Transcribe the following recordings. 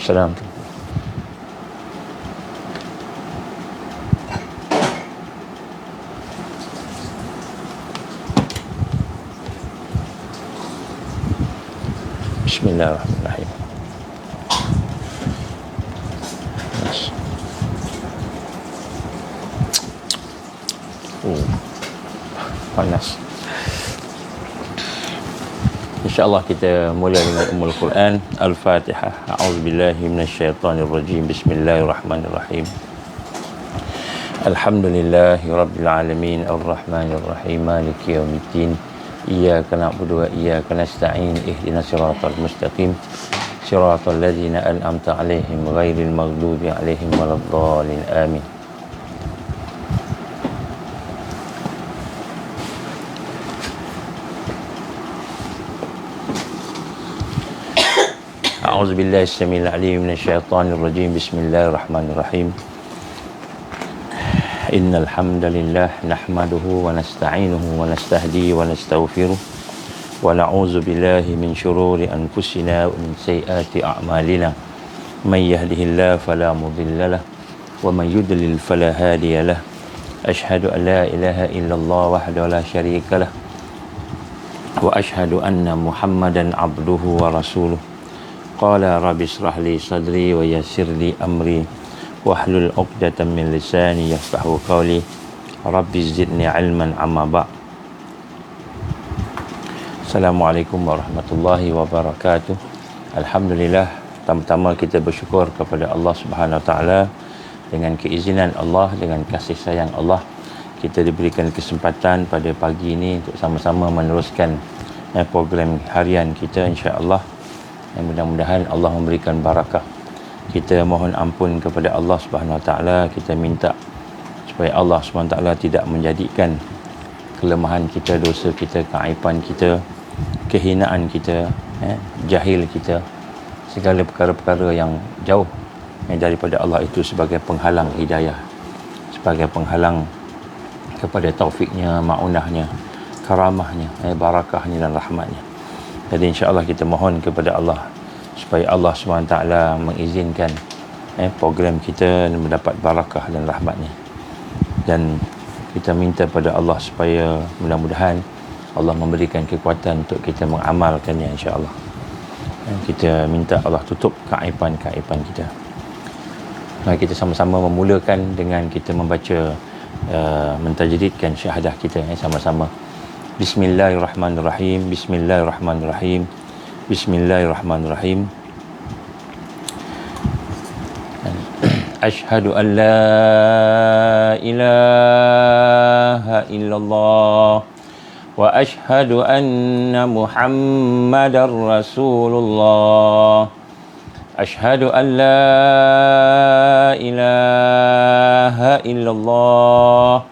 Waalaikumsalam. Bismillahirrahmanirrahim. Panas. InsyaAllah kita mula dengan Ummul Quran. Al-Fatihah. A'udzubillahi minasyaitanirrajim. Bismillahirrahmanirrahim. Alhamdulillahi Rabbil Alamin. Ar-Rahmanirrahim. Maliki yawmiddin. Iyyaka na'budu wa iyyaka nasta'in. Ihdinas siratal mustaqim. Siratal ladzina an'amta 'alaihim ghairil maghdubi 'alaihim waladdallin. Amin. A'udzubillahi as-sami'il 'alim minasyaitonir rajim. Bismillahirrahmanirrahim. Innal hamdalillah nahmaduhu wa nasta'inuhu wa nastahdihi wa nastaghfiruh wa na'udzu billahi min shururi anfusina wa min sayyiati a'malina. May yahdihillahu fala mudilla lahu wa may yudlil fala hadiya lahu. Asyhadu an la ilaha illallah wahdahu la syarika lahu wa asyhadu anna Muhammadan 'abduhu wa rasuluh. Qala rabbi shrah li sadri wa yassir li amri wahlul 'uqdatam min lisani yafqahu qawli. Rabbi zidni 'ilman amma ba'd. Assalamualaikum warahmatullahi wabarakatuh. Alhamdulillah, pertama-tama kita bersyukur kepada Allah Subhanahu Wa Taala. Dengan keizinan Allah, dengan kasih sayang Allah, kita diberikan kesempatan pada pagi ini untuk sama-sama meneruskan program harian kita, insya-Allah. Dan mudah-mudahan Allah memberikan barakah. Kita mohon ampun kepada Allah Subhanahu Wa Taala. Kita minta supaya Allah Subhanahu Wa Taala tidak menjadikan kelemahan kita, dosa kita, keaiban kita, kehinaan kita, jahil kita, segala perkara-perkara yang jauh daripada Allah itu sebagai penghalang hidayah, sebagai penghalang kepada taufiknya, ma'unahnya, karamahnya, barakahnya dan rahmatnya. Jadi insya-Allah kita mohon kepada Allah supaya Allah SWT mengizinkan program kita mendapat barakah dan rahmatnya. Dan kita minta pada Allah supaya mudah-mudahan Allah memberikan kekuatan untuk kita mengamalkannya, insya-Allah. Kita minta Allah tutup keaiban-keaiban kita. Mari kita sama-sama memulakan dengan kita membaca mentajdidkan syahadah kita sama-sama. Bismillahirrahmanirrahim. Bismillahirrahmanirrahim. Bismillahirrahmanirrahim. Asyhadu an la ilaha illallah wa asyhadu anna Muhammadar Rasulullah. Asyhadu an la ilaha illallah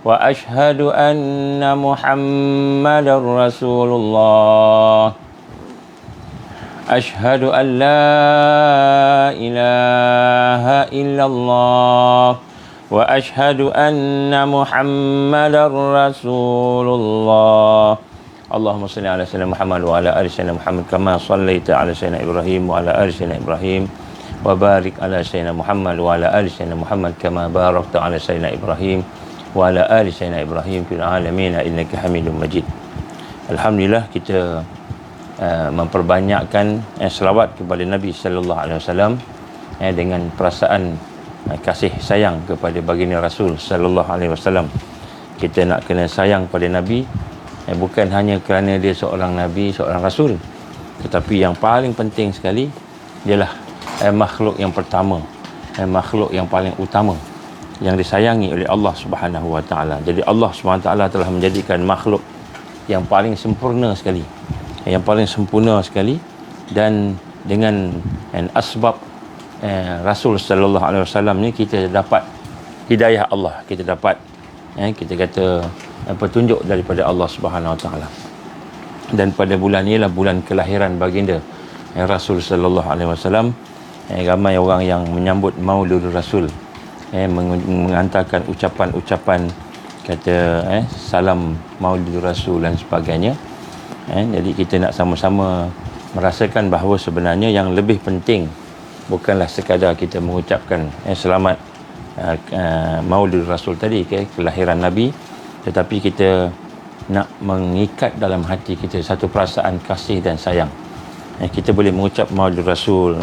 wa asyhadu anna Muhammadar Rasulullah. Asyhadu an la ilaha illallah wa asyhadu anna Muhammadar Rasulullah. Allahumma salli ala sayyidina Muhammad wa ala ali sayyidina Muhammad kama shallaita ala sayyidina Ibrahim wa ala ali sayyidina Ibrahim wa barik ala sayyidina Muhammad wa ala ali sayyidina Muhammad kama barakta ala sayyidina Ibrahim wa ala ali sayyidina Ibrahim fil alamin innaka Hamidum Majid. Alhamdulillah, kita memperbanyakkan selawat kepada Nabi sallallahu alaihi wasallam dengan perasaan kasih sayang kepada baginda Rasul sallallahu alaihi wasallam. Kita nak kena sayang pada Nabi bukan hanya kerana dia seorang nabi, seorang rasul, tetapi yang paling penting sekali ialah makhluk yang pertama, makhluk yang paling utama yang disayangi oleh Allah Subhanahu Wa Taala. Jadi Allah Subhanahu Wa Taala telah menjadikan makhluk yang paling sempurna sekali, yang paling sempurna sekali, dan dengan asbab Rasul sallallahu alaihi wasallam ni kita dapat hidayah Allah, kita dapat kita kata petunjuk daripada Allah Subhanahu Wa Taala. Dan pada bulan ini adalah bulan kelahiran baginda Rasul sallallahu alaihi wasallam. Ramai orang yang menyambut Maulid Rasul, mengantarkan ucapan-ucapan kata salam Maulid Rasul dan sebagainya. Jadi kita nak sama-sama merasakan bahawa sebenarnya yang lebih penting bukanlah sekadar kita mengucapkan selamat Maulid Rasul tadi, kelahiran Nabi, tetapi kita nak mengikat dalam hati kita satu perasaan kasih dan sayang. Kita boleh mengucap Maulid Rasul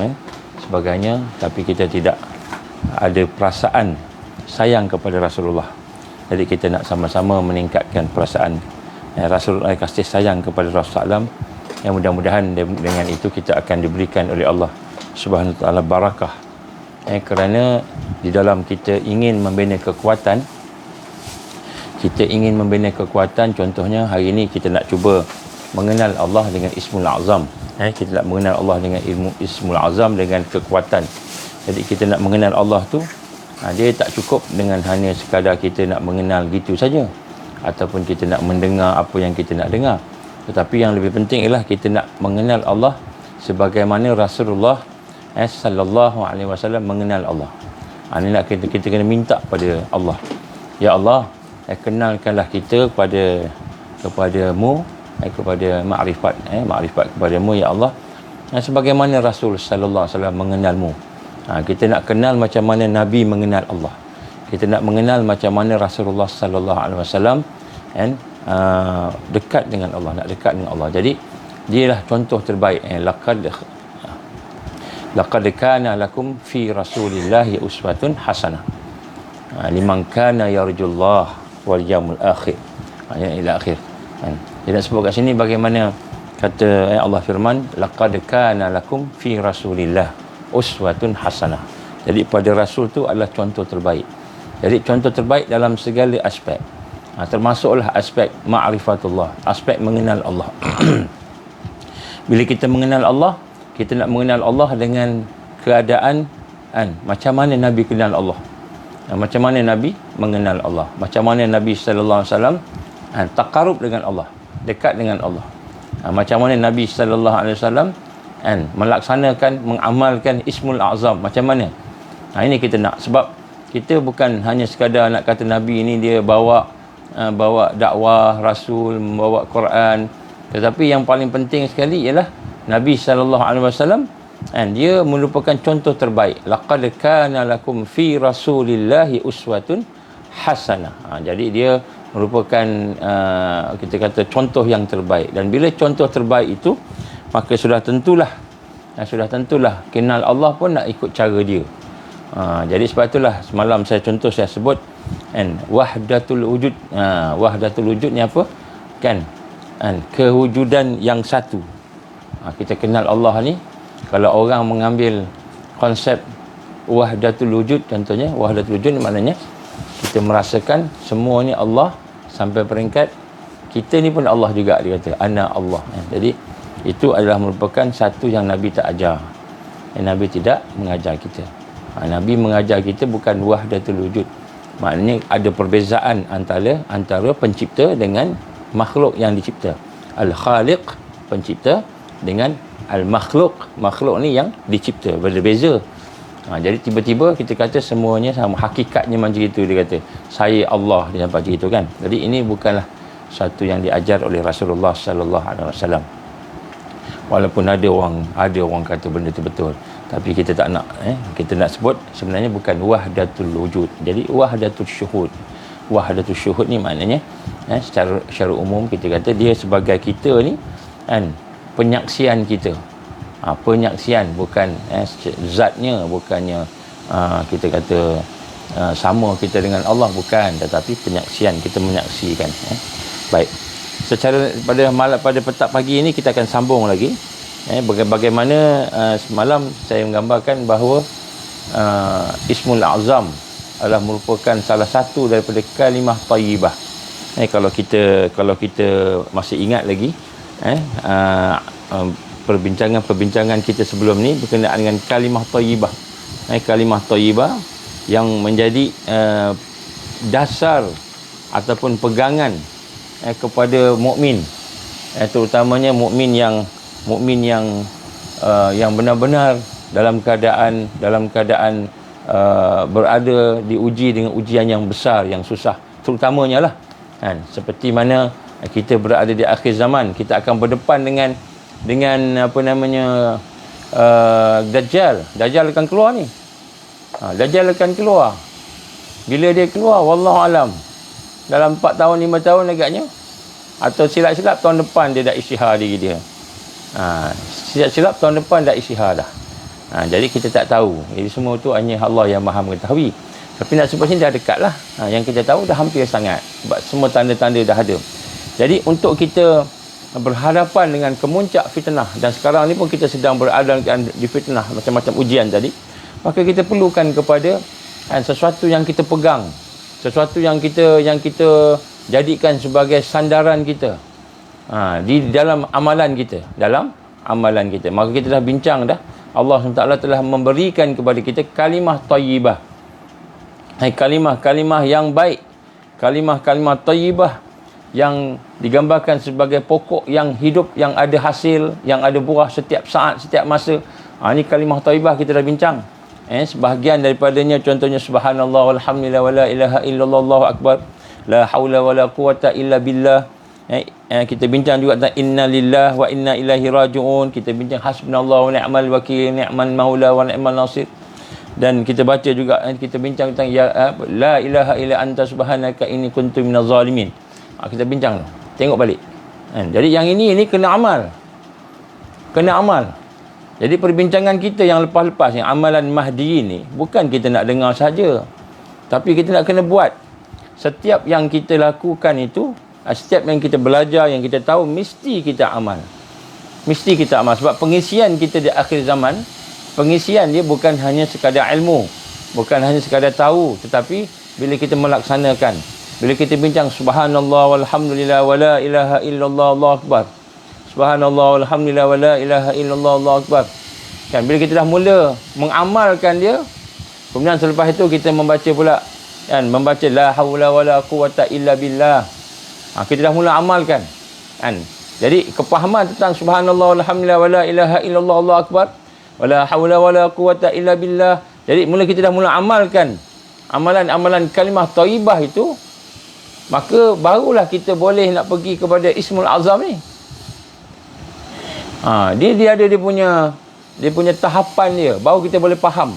sebagainya, tapi kita tidak ada perasaan sayang kepada Rasulullah. Jadi kita nak sama-sama meningkatkan perasaan Rasulullah, kasih sayang kepada Rasulullah. Yang mudah-mudahan dengan itu kita akan diberikan oleh Allah Subhanahu Wa Taala barakah. Kerana di dalam kita ingin membina kekuatan, contohnya hari ini kita nak cuba mengenal Allah dengan Ismul Azam. Kita nak mengenal Allah dengan Ismul Azam, dengan kekuatan. Jadi kita nak mengenal Allah tu, dia tak cukup dengan hanya sekadar kita nak mengenal gitu saja, ataupun kita nak mendengar apa yang kita nak dengar. Tetapi yang lebih penting ialah kita nak mengenal Allah sebagaimana Rasulullah sallallahu alaihi wasallam mengenal Allah. Ini nak kita kena minta pada Allah, ya Allah, kenalkanlah kita kepadamu, kepada makrifat kepadamu, ya Allah, sebagaimana Rasul sallallahu alaihi wasallam mengenalmu. Kita nak kenal macam mana Nabi mengenal Allah. Kita nak mengenal macam mana Rasulullah sallallahu alaihi wasallam dekat dengan Allah, nak dekat dengan Allah. Jadi dialah contoh terbaik. Laqad kana lakum fi Rasulillahi uswatun hasanah liman kana yarjullah wal yaumil akhir. Ila akhir. Dia nak sebut kat sini bagaimana kata Allah firman, laqad kana lakum fi Rasulillah uswatun hasanah. Jadi pada Rasul tu adalah contoh terbaik. Jadi contoh terbaik dalam segala aspek. Termasuklah aspek ma'rifatullah, aspek mengenal Allah. Bila kita mengenal Allah, kita nak mengenal Allah dengan keadaan macam mana Nabi kenal Allah, macam mana Nabi mengenal Allah, macam mana Nabi sallallahu alaihi wasallam taqarrub dengan Allah, dekat dengan Allah, macam mana Nabi sallallahu alaihi wasallam melaksanakan, mengamalkan Ismul Azam, macam mana. Ini kita nak, sebab kita bukan hanya sekadar nak kata Nabi ini dia bawa dakwah Rasul, membawa Quran, tetapi yang paling penting sekali ialah Nabi sallallahu alaihi wasallam dia merupakan contoh terbaik. Laqad kana lakum fi Rasulillahi uswatun hasanah. Jadi dia merupakan kita kata contoh yang terbaik. Dan bila contoh terbaik itu, maka sudah tentulah kenal Allah pun nak ikut cara dia. Jadi sebab itulah semalam saya sebut wahdatul wujud. Wahdatul wujud ni apa? Kewujudan yang satu. Kita kenal Allah ni, kalau orang mengambil konsep wahdatul wujud, contohnya wahdatul wujud ni maknanya kita merasakan semua ni Allah, sampai peringkat kita ni pun Allah juga, dia kata ana Allah. Jadi itu adalah merupakan satu yang Nabi tak ajar. Nabi tidak mengajar kita. Nabi mengajar kita bukan wahdatul wujud. Maknanya ada perbezaan antara pencipta dengan makhluk yang dicipta. Al-Khaliq, pencipta, dengan Al-Makhluk, makhluk ni yang dicipta, berbeza. Jadi tiba-tiba kita kata semuanya sama, hakikatnya macam itu, dia kata saya Allah, dia sampai macam itu kan. Jadi ini bukanlah satu yang diajar oleh Rasulullah sallallahu alaihi wasallam. Walaupun ada orang kata benda itu betul, tapi kita tak nak kita nak sebut sebenarnya bukan wahdatul wujud. Jadi wahdatul syuhud. Wahdatul syuhud ni maknanya secara umum kita kata dia sebagai kita ni penyaksian kita. Penyaksian, bukan zatnya, bukannya kita kata sama kita dengan Allah, bukan, tetapi penyaksian, kita menyaksikan. Baik, secara pada petang pagi ini kita akan sambung lagi bagaimana semalam saya menggambarkan bahawa Ismul Azam adalah merupakan salah satu daripada kalimah thayyibah. Kalau kita masih ingat lagi perbincangan kita sebelum ni berkenaan dengan kalimah thayyibah. Kalimah thayyibah yang menjadi dasar ataupun pegangan kepada mukmin, terutamanya mukmin yang benar-benar dalam keadaan berada diuji dengan ujian yang besar, yang susah, terutamanya lah seperti mana kita berada di akhir zaman, kita akan berdepan dengan Dajjal akan keluar ni. Dajjal akan keluar. Bila dia keluar, wallahu alam, dalam 4 tahun 5 tahun agaknya, atau silap-silap tahun depan dia dah isytihar diri dia. Silap-silap tahun depan dah isytihar dah. Jadi kita tak tahu. Jadi semua tu hanya Allah yang Maha mengetahui. Tapi nak sebut sini dah dekat lah. Yang kita tahu dah hampir sangat. Sebab semua tanda-tanda dah ada. Jadi untuk kita berhadapan dengan kemuncak fitnah, dan sekarang ni pun kita sedang berada di fitnah, macam-macam ujian tadi, maka kita perlukan kepada sesuatu yang kita pegang, sesuatu yang kita jadikan sebagai sandaran kita di dalam amalan kita, maka kita dah bincang dah, Allah SWT telah memberikan kepada kita kalimah thayyibah, kalimah yang baik, kalimah thayyibah yang digambarkan sebagai pokok yang hidup, yang ada hasil, yang ada buah setiap saat, setiap masa. Ini kalimah thayyibah kita dah bincang. Sebahagian daripadanya contohnya subhanallah walhamdulillah wala ilaha illallah Allahu akbar la haula wala quwata illa billah. Kita bincang juga tentang inna lillahi wa inna ilaihi raji'un. Kita bincang hasbunallahu wa ni'mal wakil, ni'mal maula wa ni'mal nasir. Dan kita baca juga, kita bincang tentang la ilaha illa anta subhanaka inni kuntu minaz zalimin. Kita bincang, tengok balik. Jadi yang ini kena amal. Jadi perbincangan kita yang lepas-lepas, yang amalan Mahdi ni, bukan kita nak dengar saja, tapi kita nak kena buat. Setiap yang kita lakukan itu, setiap yang kita belajar, yang kita tahu, mesti kita amal. Sebab pengisian kita di akhir zaman, pengisian dia bukan hanya sekadar ilmu, bukan hanya sekadar tahu, tetapi bila kita melaksanakan, bila kita bincang subhanallah walhamdulillah wala ilaha illallah Allahu akbar, subhanallah walhamdulillah wala ilaha illallah Allahu akbar. Kan bila kita dah mula mengamalkan dia, kemudian selepas itu kita membaca pula, kan, membaca la haula wala quwata illa billah. Kita dah mula amalkan, kan. Jadi kepahaman tentang subhanallah walhamdulillah wala ilaha illallah Allahu akbar wala haula wala quwata illa billah. Jadi mula kita dah mula amalkan amalan-amalan kalimah thayyibah itu, maka barulah kita boleh nak pergi kepada Ismul Azam ni. Dia ada dia punya tahapan dia, baru kita boleh faham.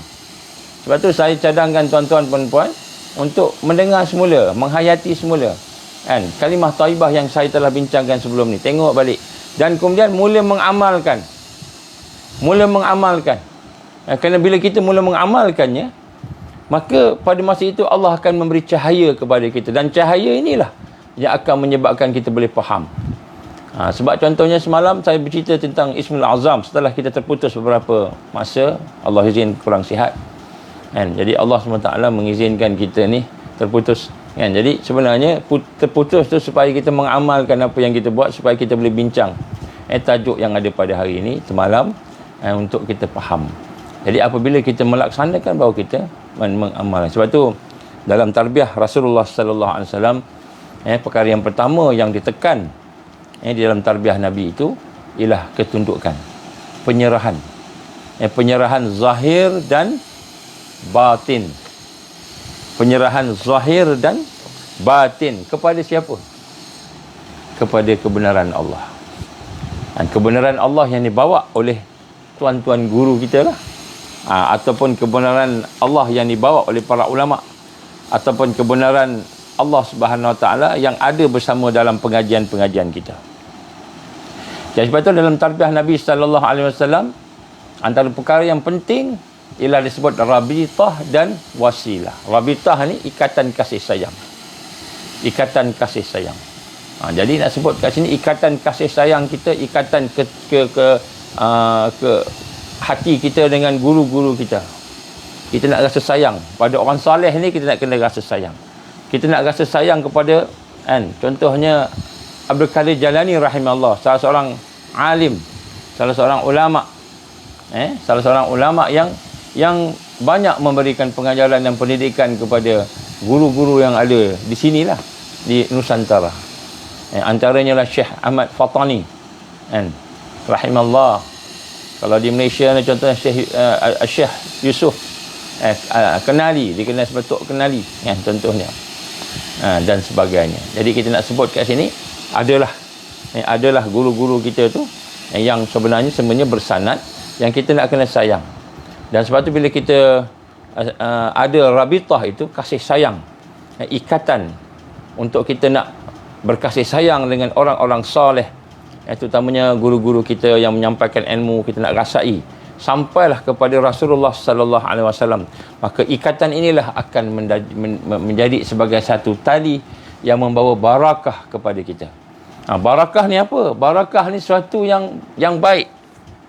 Sebab tu saya cadangkan tuan-tuan puan-puan untuk mendengar semula, menghayati semula, kan, kalimah thayyibah yang saya telah bincangkan sebelum ni. Tengok balik dan kemudian mula mengamalkan. Kerana bila kita mula mengamalkannya, maka pada masa itu Allah akan memberi cahaya kepada kita, dan cahaya inilah yang akan menyebabkan kita boleh faham. Sebab contohnya semalam saya bercerita tentang Ismul Azam setelah kita terputus beberapa masa, Allah izin kurang sihat, kan? Jadi Allah SWT mengizinkan kita ni terputus, kan? Jadi sebenarnya terputus tu supaya kita mengamalkan apa yang kita buat, supaya kita boleh bincang tajuk yang ada pada hari ini semalam, untuk kita faham. Jadi apabila kita melaksanakan, baru kita mengamalkan. Sebab tu dalam tarbiyah Rasulullah sallallahu alaihi wasallam, perkara yang pertama yang ditekan di dalam tarbiyah Nabi itu ialah ketundukan, penyerahan. Penyerahan zahir dan batin. Penyerahan zahir dan batin kepada siapa? Kepada kebenaran Allah. Dan kebenaran Allah yang dibawa oleh tuan-tuan guru kita lah. Ataupun kebenaran Allah yang dibawa oleh para ulama, ataupun kebenaran Allah Subhanahu Wa Taala yang ada bersama dalam pengajian-pengajian kita. Jadi sebab itu dalam tarbiyah Nabi sallallahu alaihi wasallam, antara perkara yang penting ialah disebut rabitah dan wasilah. Rabitah ni ikatan kasih sayang. Ikatan kasih sayang. Jadi nak sebut kat sini ikatan kasih sayang kita, ikatan ke hati kita dengan guru-guru kita. Kita nak rasa sayang pada orang soleh ni, kita nak kena rasa sayang. Kita nak rasa sayang kepada, kan, contohnya Abdul Qadir Jalani rahimahullah, salah seorang alim, salah seorang ulama, salah seorang ulama yang banyak memberikan pengajaran dan pendidikan kepada guru-guru yang ada di sinilah, di Nusantara. Antaranya lah Syekh Ahmad Fatani, kan, rahimahullah. Kalau di Malaysia ni contohnya Syekh Yusuf Kenali, dikenal sebagai Tok Kenali, kan, contohnya, dan sebagainya. Jadi kita nak sebut kat sini adalah guru-guru kita tu yang sebenarnya semuanya bersanad yang kita nak kena sayang. Dan sebab tu bila kita ada rabitah itu, kasih sayang, ikatan untuk kita nak berkasih sayang dengan orang-orang soleh, terutamanya guru-guru kita yang menyampaikan ilmu, kita nak rasai sampailah kepada Rasulullah sallallahu alaihi wasallam. Maka ikatan inilah akan menjadi sebagai satu tali yang membawa barakah kepada kita. Barakah ni apa? Barakah ni sesuatu yang baik.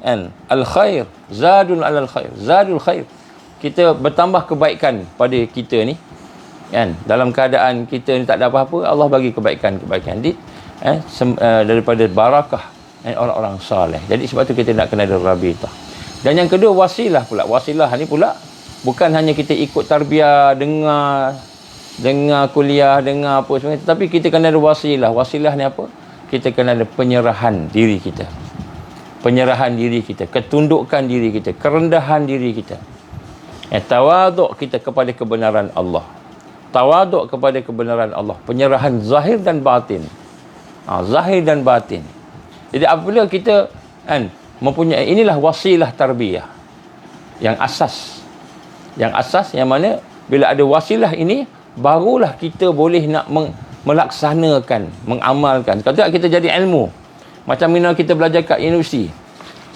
Kan? Al-khair, zadul alal khair, zadul khair. Kita bertambah kebaikan pada kita ni. Kan? Dalam keadaan kita ni tak ada apa-apa, Allah bagi kebaikan-kebaikan. Daripada barakah orang-orang saleh. Jadi sebab tu kita nak kena ada rabitah. Dan yang kedua, wasilah pula. Wasilah ni pula bukan hanya kita ikut tarbiyah, dengar kuliah, dengar apa semua, tetapi kita kena ada wasilah. Wasilah ni apa? Kita kena ada penyerahan diri kita. Penyerahan diri kita, ketundukan diri kita, kerendahan diri kita. Tawaduk kita kepada kebenaran Allah. Tawaduk kepada kebenaran Allah. Penyerahan zahir dan batin. Zahir dan batin. Jadi apabila kita mempunyai, inilah wasilah tarbiyah. Yang asas yang mana bila ada wasilah ini, barulah kita boleh nak melaksanakan, mengamalkan. Kalau kita jadi ilmu, macam mana kita belajar kat universiti.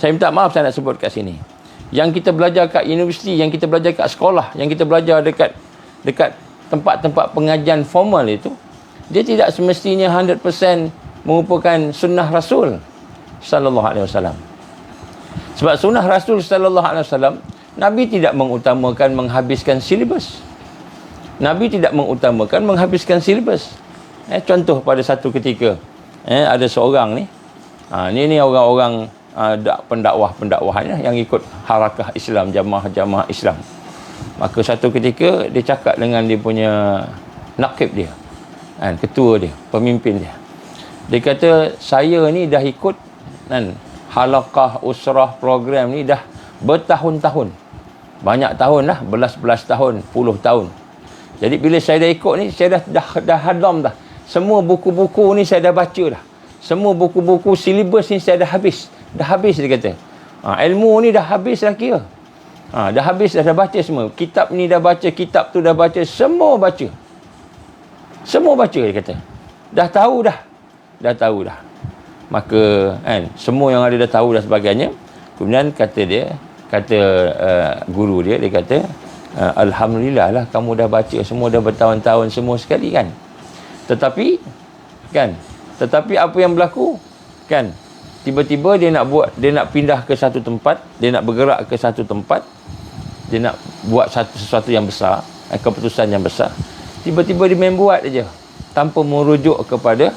Saya minta maaf saya nak sebut kat sini. Yang kita belajar kat universiti, yang kita belajar kat sekolah, yang kita belajar dekat tempat-tempat pengajian formal itu, dia tidak semestinya 100% merupakan sunnah Rasul sallallahu alaihi wasallam. Sebab sunnah Rasul sallallahu alaihi wasallam, Nabi tidak mengutamakan menghabiskan silibus. Nabi tidak mengutamakan menghabiskan silibus. Contoh pada satu ketika, ada seorang ni, ni orang-orang pendakwah-pendakwahnya yang ikut harakah Islam, jamaah Islam. Maka satu ketika dia cakap dengan dia punya nakib dia, ketua dia, pemimpin dia. Dia kata, saya ni dah ikut halaqah usrah program ni dah bertahun-tahun. Banyak tahun lah, belas tahun, puluh tahun. Jadi bila saya dah ikut ni, saya dah hadam dah. Semua buku-buku ni saya dah baca dah. Semua buku-buku silibus ni saya dah habis. Dah habis dia kata. Ilmu ni dah habis dah kira. Dah habis, dah baca semua. Kitab ni dah baca, kitab tu dah baca, semua baca. Semua baca dia kata. Dah tahu dah. Maka semua yang ada dah tahu dah sebagainya. Kemudian kata guru dia kata, alhamdulillah lah kamu dah baca semua, dah bertahun-tahun semua sekali kan. Tetapi apa yang berlaku kan, tiba-tiba dia nak pindah ke satu tempat, dia nak bergerak ke satu tempat, dia nak buat sesuatu yang besar, keputusan yang besar. Tiba-tiba dia main buat aja tanpa merujuk kepada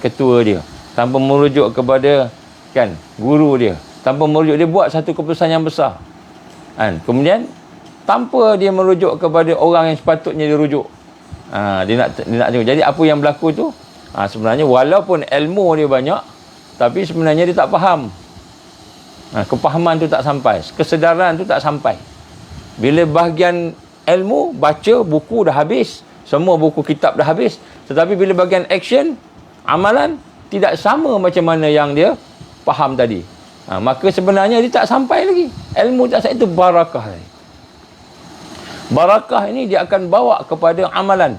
ketua dia, tanpa merujuk kepada guru dia, tanpa merujuk, dia buat satu keputusan yang besar. Kemudian tanpa dia merujuk kepada orang yang sepatutnya dirujuk. Dia nak tengok. Jadi apa yang berlaku tu, sebenarnya walaupun ilmu dia banyak, tapi sebenarnya dia tak faham. Kepahaman tu tak sampai, kesedaran tu tak sampai. Bila bahagian ilmu, baca buku dah habis, semua buku kitab dah habis, tetapi bila bahagian action, amalan, tidak sama macam mana yang dia faham tadi. Maka sebenarnya dia tak sampai lagi. Ilmu tak sampai, itu barakah lagi. Barakah ini dia akan bawa kepada amalan.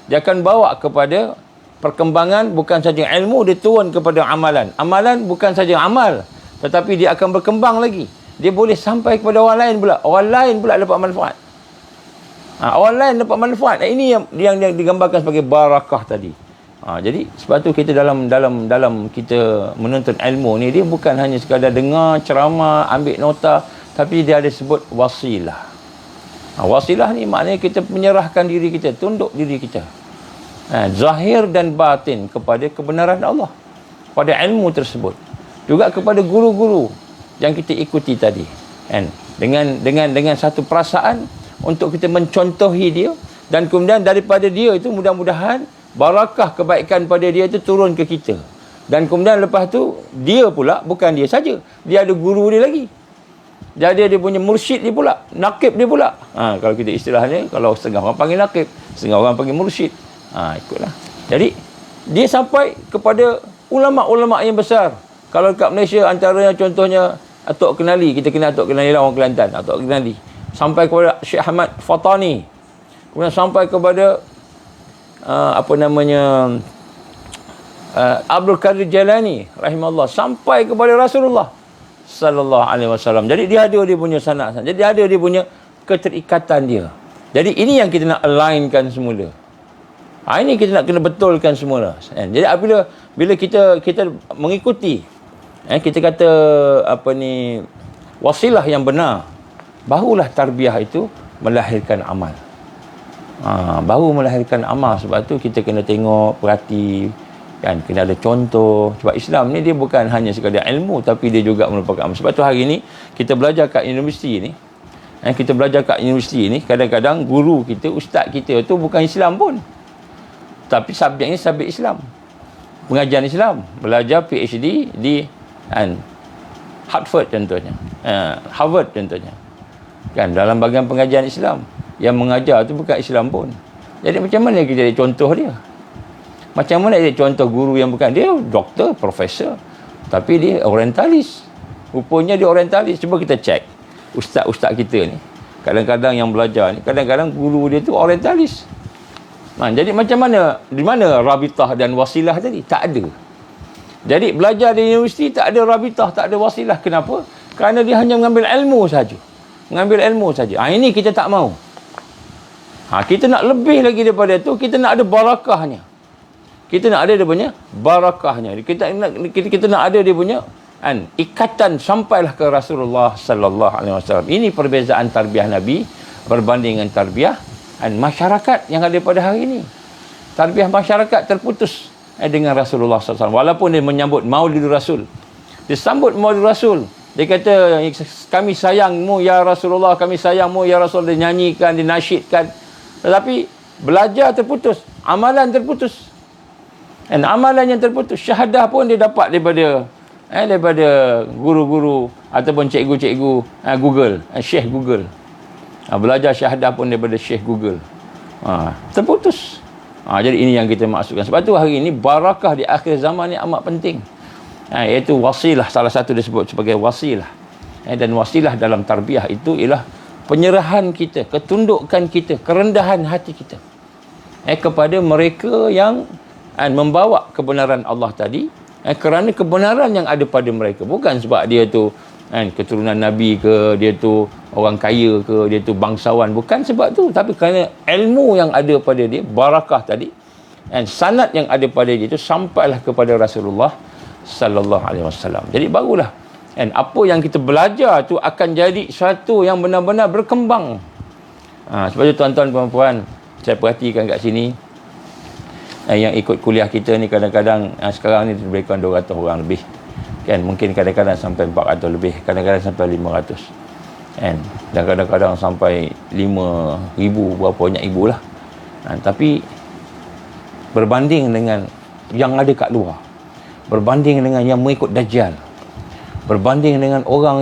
Dia akan bawa kepada perkembangan, bukan saja ilmu, dia turun kepada amalan. Amalan bukan saja amal, tetapi dia akan berkembang lagi. Dia boleh sampai kepada orang lain pula. Orang lain pula dapat manfaat. Orang lain dapat manfaat. Ini yang digambarkan sebagai barakah tadi. Jadi sebab tu kita dalam kita menuntut ilmu ni, dia bukan hanya sekadar dengar ceramah, ambil nota, tapi dia ada sebut wasilah. Wasilah ni maknanya kita menyerahkan diri kita, tunduk diri kita, zahir dan batin kepada kebenaran Allah, pada ilmu tersebut, juga kepada guru-guru yang kita ikuti tadi, dengan satu perasaan untuk kita mencontohi dia, dan kemudian daripada dia itu mudah-mudahan barakah kebaikan pada dia itu turun ke kita. Dan kemudian lepas tu dia pula, bukan dia saja, dia ada guru dia lagi. Jadi dia punya mursyid dia pula, nakib dia pula. Kalau kita istilahnya, kalau setengah orang panggil nakib, setengah orang panggil mursyid. Ikutlah. Jadi dia sampai kepada ulama-ulama yang besar. Kalau kat Malaysia antaranya contohnya Atok Kenali, kita kenal Atok Kenali lah, orang Kelantan, Atok Kenali. Sampai kepada Syekh Ahmad Fatani. Kemudian sampai kepada Abdul Qadir Jalani rahimahullah, sampai kepada Rasulullah sallallahu alaihi wasallam. Jadi dia ada dia punya sanad. Jadi dia ada dia punya keterikatan dia. Jadi ini yang kita nak alignkan semula. Ini kita nak kena betulkan semula. Jadi bila kita mengikuti, kita kata wasilah yang benar, barulah tarbiyah itu melahirkan amal. Baru melahirkan amal. Sebab tu kita kena tengok, perhati, kan, kena ada contoh. Sebab Islam ni dia bukan hanya sekadar ilmu, tapi dia juga merupakan amal. Sebab tu hari ni kita belajar kat universiti ni, kadang-kadang guru kita, ustaz kita tu bukan Islam pun, tapi subjeknya subjek Islam, pengajian Islam, belajar PhD di Harvard contohnya, Harvard contohnya, kan, dalam bahagian pengajian Islam. Yang mengajar tu bukan Islam pun. Jadi macam mana kita jadi contoh dia? Macam mana dia contoh guru yang bukan? Dia doktor, profesor, tapi dia orientalis. Rupanya dia orientalis. Cuba kita cek ustaz-ustaz kita ni, kadang-kadang yang belajar ni, kadang-kadang guru dia tu orientalis. Jadi macam mana, di mana rabitah dan wasilah tadi? Tak ada. Jadi belajar di universiti tak ada rabitah, tak ada wasilah. Kenapa? Kerana dia hanya mengambil ilmu saja. Ini kita tak mau. Kita nak lebih lagi daripada itu. Kita nak ada barakahnya. Kita nak ada dia punya ikatan sampailah ke Rasulullah sallallahu alaihi wasallam. Ini perbezaan tarbiyah Nabi berbanding dengan tarbiyah masyarakat yang ada pada hari ini. Tarbiyah masyarakat terputus dengan Rasulullah SAW. Walaupun dia menyambut Maulid Rasul, dia sambut Maulid Rasul, dia kata kami sayangmu ya Rasulullah, kami sayangmu ya Rasul, dia nyanyikan, dia nasyidkan. Tetapi belajar terputus, amalan terputus. Amalan yang terputus, syahadah pun dia dapat daripada guru-guru ataupun cikgu-cikgu Google, Syekh Google. Belajar syahadah pun daripada Syekh Google. Terputus. Jadi ini yang kita maksudkan. Sebab tu hari ini barakah di akhir zaman ni amat penting. Iaitu wasilah, salah satu disebut sebagai wasilah. Dan wasilah dalam tarbiyah itu ialah penyerahan kita, ketundukan kita, kerendahan hati kita kepada mereka yang membawa kebenaran Allah tadi, kerana kebenaran yang ada pada mereka. Bukan sebab dia tu keturunan Nabi ke, dia tu orang kaya ke, dia tu bangsawan. Bukan sebab tu, tapi kerana ilmu yang ada pada dia, barakah tadi, sanad yang ada pada dia itu sampailah kepada Rasulullah sallallahu alaihi wasallam. Jadi barulah apa yang kita belajar tu akan jadi satu yang benar-benar berkembang. Sebab tu tuan-tuan puan-puan, saya perhatikan kat sini, yang ikut kuliah kita ni kadang-kadang sekarang ni lebih kurang 200 orang lebih, kan, mungkin kadang-kadang sampai 400 lebih, kadang-kadang sampai 500, kan, dan kadang-kadang sampai 5,000, berapa banyak ibu lah. Tapi berbanding dengan yang ada kat luar, berbanding dengan yang mengikut Dajjal, berbanding dengan orang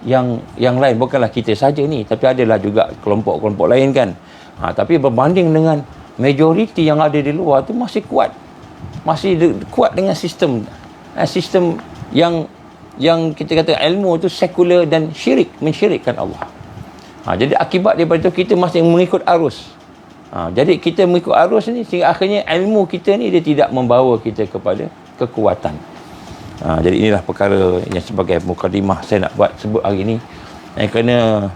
yang lain, bukanlah kita saja ni, tapi adalah juga kelompok-kelompok lain, kan. Tapi berbanding dengan majoriti yang ada di luar tu masih kuat dengan sistem yang kita kata ilmu tu sekular dan mensyirikkan Allah. Jadi akibat daripada itu kita masih mengikut arus. Jadi kita mengikut arus ni sehingga akhirnya ilmu kita ni dia tidak membawa kita kepada kekuatan. Jadi inilah perkara yang sebagai mukadimah saya nak sebut hari ini. Kerana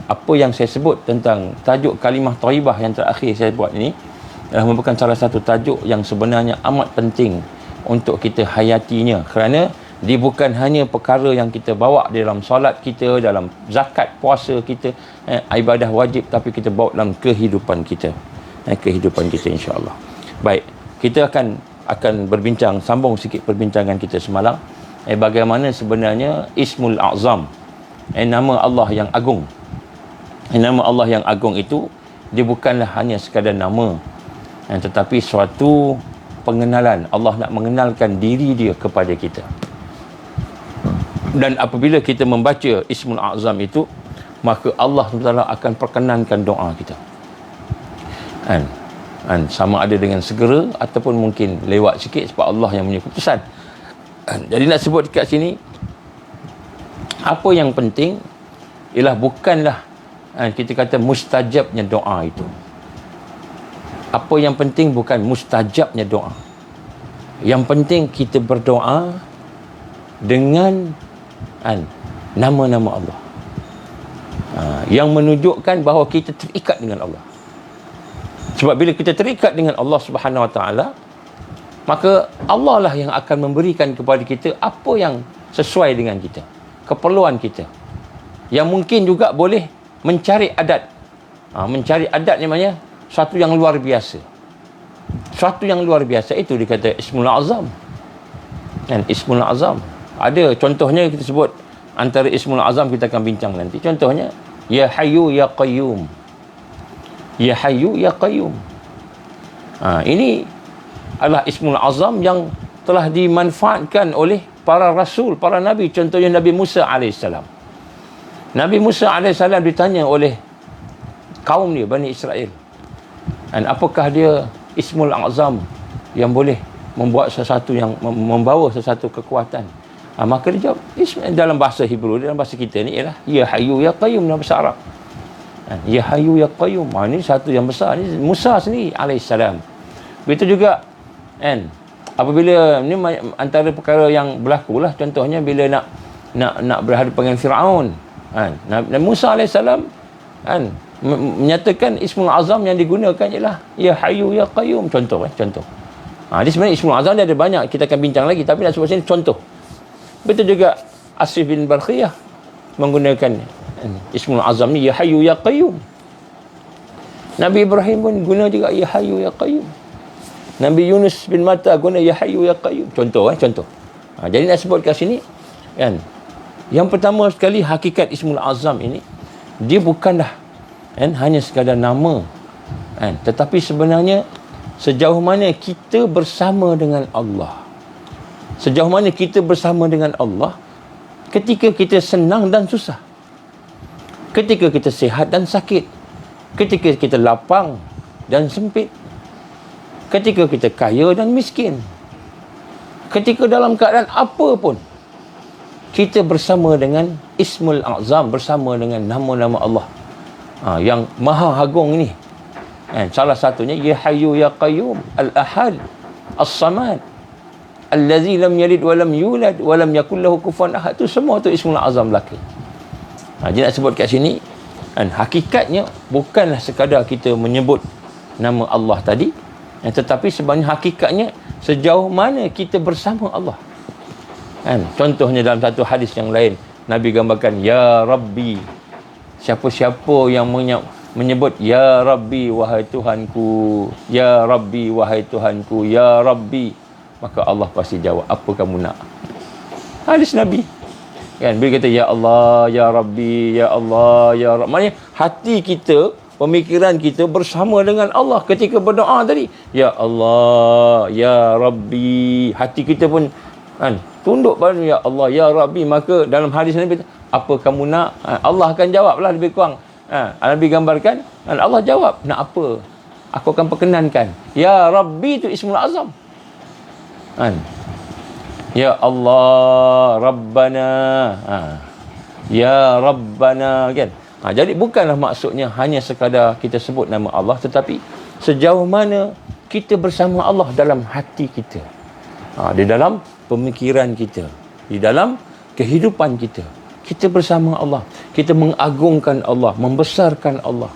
apa yang saya sebut tentang tajuk kalimah thayyibah yang terakhir saya buat ini adalah merupakan salah satu tajuk yang sebenarnya amat penting untuk kita hayatinya. Kerana dia bukan hanya perkara yang kita bawa di dalam solat kita, dalam zakat, puasa kita, ibadah wajib, tapi kita bawa dalam kehidupan kita. Kehidupan kita, insya-Allah. Baik, kita akan berbincang, sambung sikit perbincangan kita semalam. Bagaimana sebenarnya Ismul A'zam, nama Allah yang agung. Nama Allah yang agung itu dia bukanlah hanya sekadar nama, tetapi suatu pengenalan. Allah nak mengenalkan diri dia kepada kita. Dan apabila kita membaca Ismul A'zam itu, maka Allah SWT akan perkenankan doa kita. Sama ada dengan segera ataupun mungkin lewat sikit, sebab Allah yang punya keputusan. Jadi nak sebut dekat sini, Apa yang penting ialah bukanlah kita kata mustajabnya doa itu. Apa yang penting bukan mustajabnya doa. Yang penting kita berdoa dengan nama-nama Allah. Yang menunjukkan bahawa kita terikat dengan Allah. Sebab bila kita terikat dengan Allah Subhanahu Wa Taala, maka Allah lah yang akan memberikan kepada kita apa yang sesuai dengan kita, keperluan kita. Yang mungkin juga boleh mencari adat. Mencari adat ni maknanya satu yang luar biasa. Satu yang luar biasa itu dikata Ismul Azam. Kan, Ismul Azam. Ada contohnya kita sebut antara Ismul Azam kita akan bincang nanti. Contohnya Ya Hayyu Ya Qayyum. Ya Hayyu Ya Qayyum. Ini adalah Ismul Azam yang telah dimanfaatkan oleh para rasul, para nabi. Contohnya Nabi Musa AS. Nabi Musa AS ditanya oleh kaum dia, Bani Israel, dan apakah dia Ismul Azam yang boleh membuat sesuatu yang membawa sesuatu kekuatan. Maka dia jawab dalam bahasa Hebrew, dalam bahasa kita ni ialah Ya Hayyu Ya Qayyum dalam bahasa Arab. Ya Hayyu Ya Qayyum. Ini satu yang besar. Ini Musa sendiri alaihissalam. Begitu juga apabila ni antara perkara yang berlaku lah, contohnya bila nak berhadapan dengan Firaun, Nabi Musa alaihissalam menyatakan Ismul Azam yang digunakan ialah Ya Hayyu Ya Qayyum. Contoh. Dia sebenarnya Ismul Azam dia ada banyak, kita akan bincang lagi, tapi nak sebut sini contoh. Betul juga Asif bin Barkhiyah menggunakan Ismul Azam ni Ya Hayyu Ya Qayyum. Nabi Ibrahim pun guna juga Ya Hayyu Ya Qayyum. Nabi Yunus bin Matta guna Ya Hayyu Ya Qayyum. Contoh. Jadi nak sebut kat sini kan, yang pertama sekali hakikat Ismul Azam ini dia bukanlah hanya sekadar nama, tetapi sebenarnya sejauh mana kita bersama dengan Allah. Sejauh mana kita bersama dengan Allah ketika kita senang dan susah, ketika kita sihat dan sakit, ketika kita lapang dan sempit, ketika kita kaya dan miskin, ketika dalam keadaan apa pun, kita bersama dengan Ismul Azam, bersama dengan nama-nama Allah yang maha agung ini. Salah satunya Ya Hayyu Ya Qayyum, Al-Ahad, As-Samad, Allazi lam yalid wa lam yulad wa lam yakul lahu kufuwan ahad. Itu semua tu Ismul Azam belaka. Dia nak sebut kat sini hakikatnya bukanlah sekadar kita menyebut nama Allah tadi, tetapi sebenarnya hakikatnya sejauh mana kita bersama Allah. Contohnya dalam satu hadis yang lain, Nabi gambarkan Ya Rabbi. Siapa-siapa yang menyebut Ya Rabbi, wahai Tuhanku, Ya Rabbi, wahai Tuhanku, Ya Rabbi, maka Allah pasti jawab apa kamu nak. Hadis Nabi. Bila kata Ya Allah, Ya Rabbi, Ya Allah, Ya Rabbi, maknanya hati kita, pemikiran kita bersama dengan Allah ketika berdoa tadi. Ya Allah, Ya Rabbi, hati kita pun tunduk pada Ya Allah, Ya Rabbi. Maka dalam hadis Nabi, apa kamu nak? Allah akan jawablah lebih kurang. Nabi gambarkan, Allah jawab, nak apa? Aku akan perkenankan. Ya Rabbi itu Ismul Azam. Ya Allah, Rabbana. Ya Rabbana, kan? Jadi bukanlah maksudnya hanya sekadar kita sebut nama Allah, tetapi sejauh mana kita bersama Allah dalam hati kita, di dalam pemikiran kita, di dalam kehidupan kita. Kita bersama Allah, kita mengagungkan Allah, membesarkan Allah.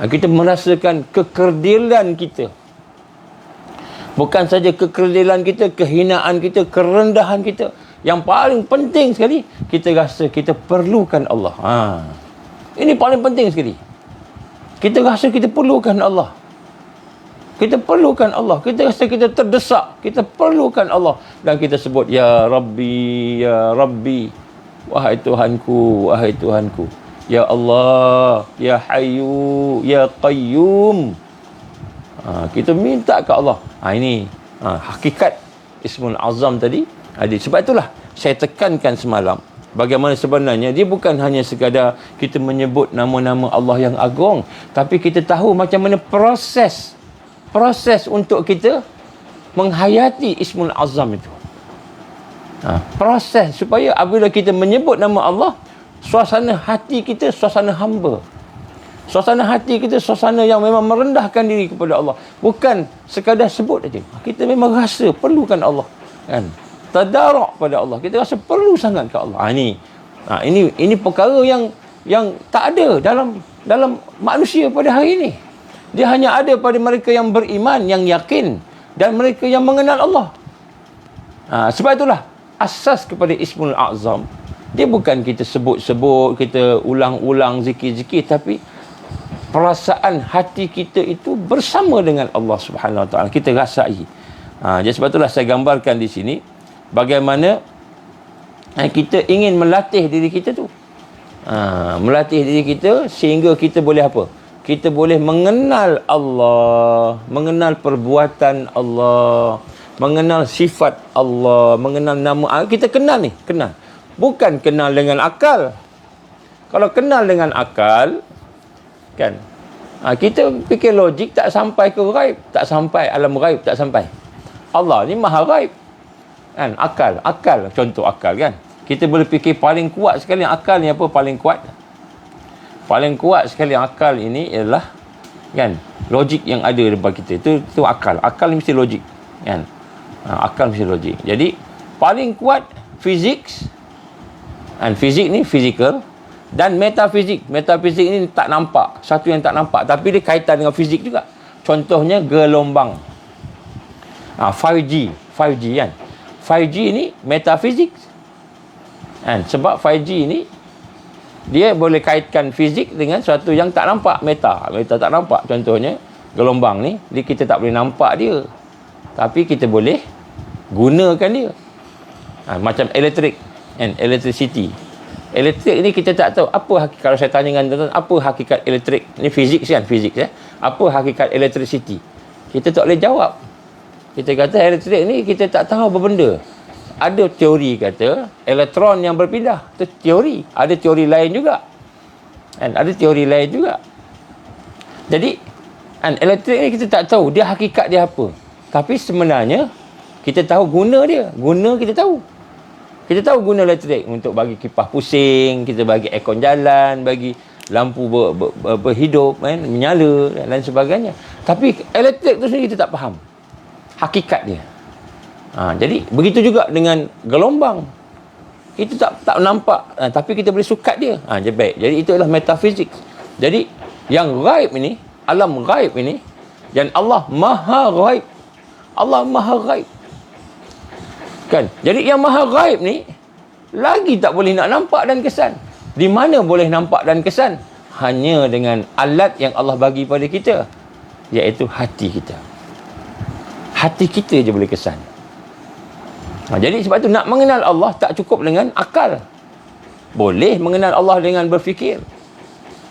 Kita merasakan kekerdilan kita. Bukan saja kekerdilan kita, kehinaan kita, kerendahan kita. Yang paling penting sekali, kita rasa kita perlukan Allah. Ini paling penting sekali. Kita rasa kita perlukan Allah. Kita perlukan Allah. Kita rasa kita terdesak. Kita perlukan Allah. Dan kita sebut, Ya Rabbi, Ya Rabbi. Wahai Tuhanku, wahai Tuhanku. Ya Allah, Ya Hayyu, Ya Qayyum. Kita minta ke Allah. Ini hakikat Ismul Azam tadi. Sebab itulah saya tekankan semalam, bagaimana sebenarnya dia bukan hanya sekadar kita menyebut nama-nama Allah yang agung, tapi kita tahu macam mana proses untuk kita menghayati Ismul Azam itu. Proses supaya apabila kita menyebut nama Allah, suasana hati kita suasana hamba. Suasana hati kita suasana yang memang merendahkan diri kepada Allah. Bukan sekadar sebut aja. Kita memang rasa perlukan Allah. Kan? Tadaruk pada Allah. Kita rasa perlu sangat ke Allah. Ini perkara yang tak ada dalam manusia pada hari ini. Dia hanya ada pada mereka yang beriman, yang yakin, dan mereka yang mengenal Allah. Sebab itulah asas kepada Ismul A'zam. Dia bukan kita sebut-sebut, kita ulang-ulang zikir-zikir, tapi perasaan hati kita itu bersama dengan Allah Subhanahu Wa Taala. Kita rasai. Jadi sebab itulah saya gambarkan di sini bagaimana kita ingin melatih diri kita tu. Melatih diri kita sehingga kita boleh apa? Kita boleh mengenal Allah, mengenal perbuatan Allah, mengenal sifat Allah, mengenal nama. Kita kenal ni, kenal. Bukan kenal dengan akal. Kalau kenal dengan akal, kan, kita fikir logik tak sampai ke ghaib, tak sampai alam ghaib, tak sampai. Allah ni maha ghaib. Kan, akal, contoh akal kan. Kita boleh fikir paling kuat sekali akal ni apa paling kuat? Paling kuat sekali akal ini ialah kan logik yang ada depan kita. Itu akal. Akal mesti logik, kan? Akal mesti logik. Jadi paling kuat fizik, dan fizik ni physical, dan metafizik. Metafizik ni tak nampak, satu yang tak nampak, tapi dia kaitan dengan fizik juga. Contohnya gelombang. 5G kan. 5G ni metafizik. Kan? Sebab 5G ni dia boleh kaitkan fizik dengan sesuatu yang tak nampak. Meta tak nampak. Contohnya gelombang ni kita tak boleh nampak dia, tapi kita boleh gunakan dia. Macam elektrik and electricity. Elektrik ni kita tak tahu apa hakikat. Kalau saya tanya dengan tuan-tuan, apa hakikat elektrik ni? Fizik kan, fizik ya. Apa hakikat electricity? Kita tak boleh jawab. Kita kata elektrik ni kita tak tahu apa benda. Ada teori kata elektron yang berpindah. Itu teori. Ada teori lain juga. Dan ada teori lain juga. Jadi, elektrik ni kita tak tahu dia hakikat dia apa. Tapi sebenarnya kita tahu guna dia. Guna kita tahu. Kita tahu guna elektrik untuk bagi kipas pusing, kita bagi aircon jalan, bagi lampu berhidup, kan, menyala dan lain sebagainya. Tapi elektrik tu sendiri kita tak faham hakikat dia. Jadi begitu juga dengan gelombang. Kita tak nampak, tapi kita boleh sukat dia. Jadi baik. Jadi itu adalah metafizik. Jadi yang ghaib ini, alam ghaib ini, dan Allah maha ghaib. Allah maha ghaib. Kan? Jadi yang maha ghaib ni lagi tak boleh nak nampak dan kesan. Di mana boleh nampak dan kesan? Hanya dengan alat yang Allah bagi pada kita, iaitu hati kita. Hati kita je boleh kesan. Jadi sebab tu nak mengenal Allah tak cukup dengan akal. Boleh mengenal Allah dengan berfikir.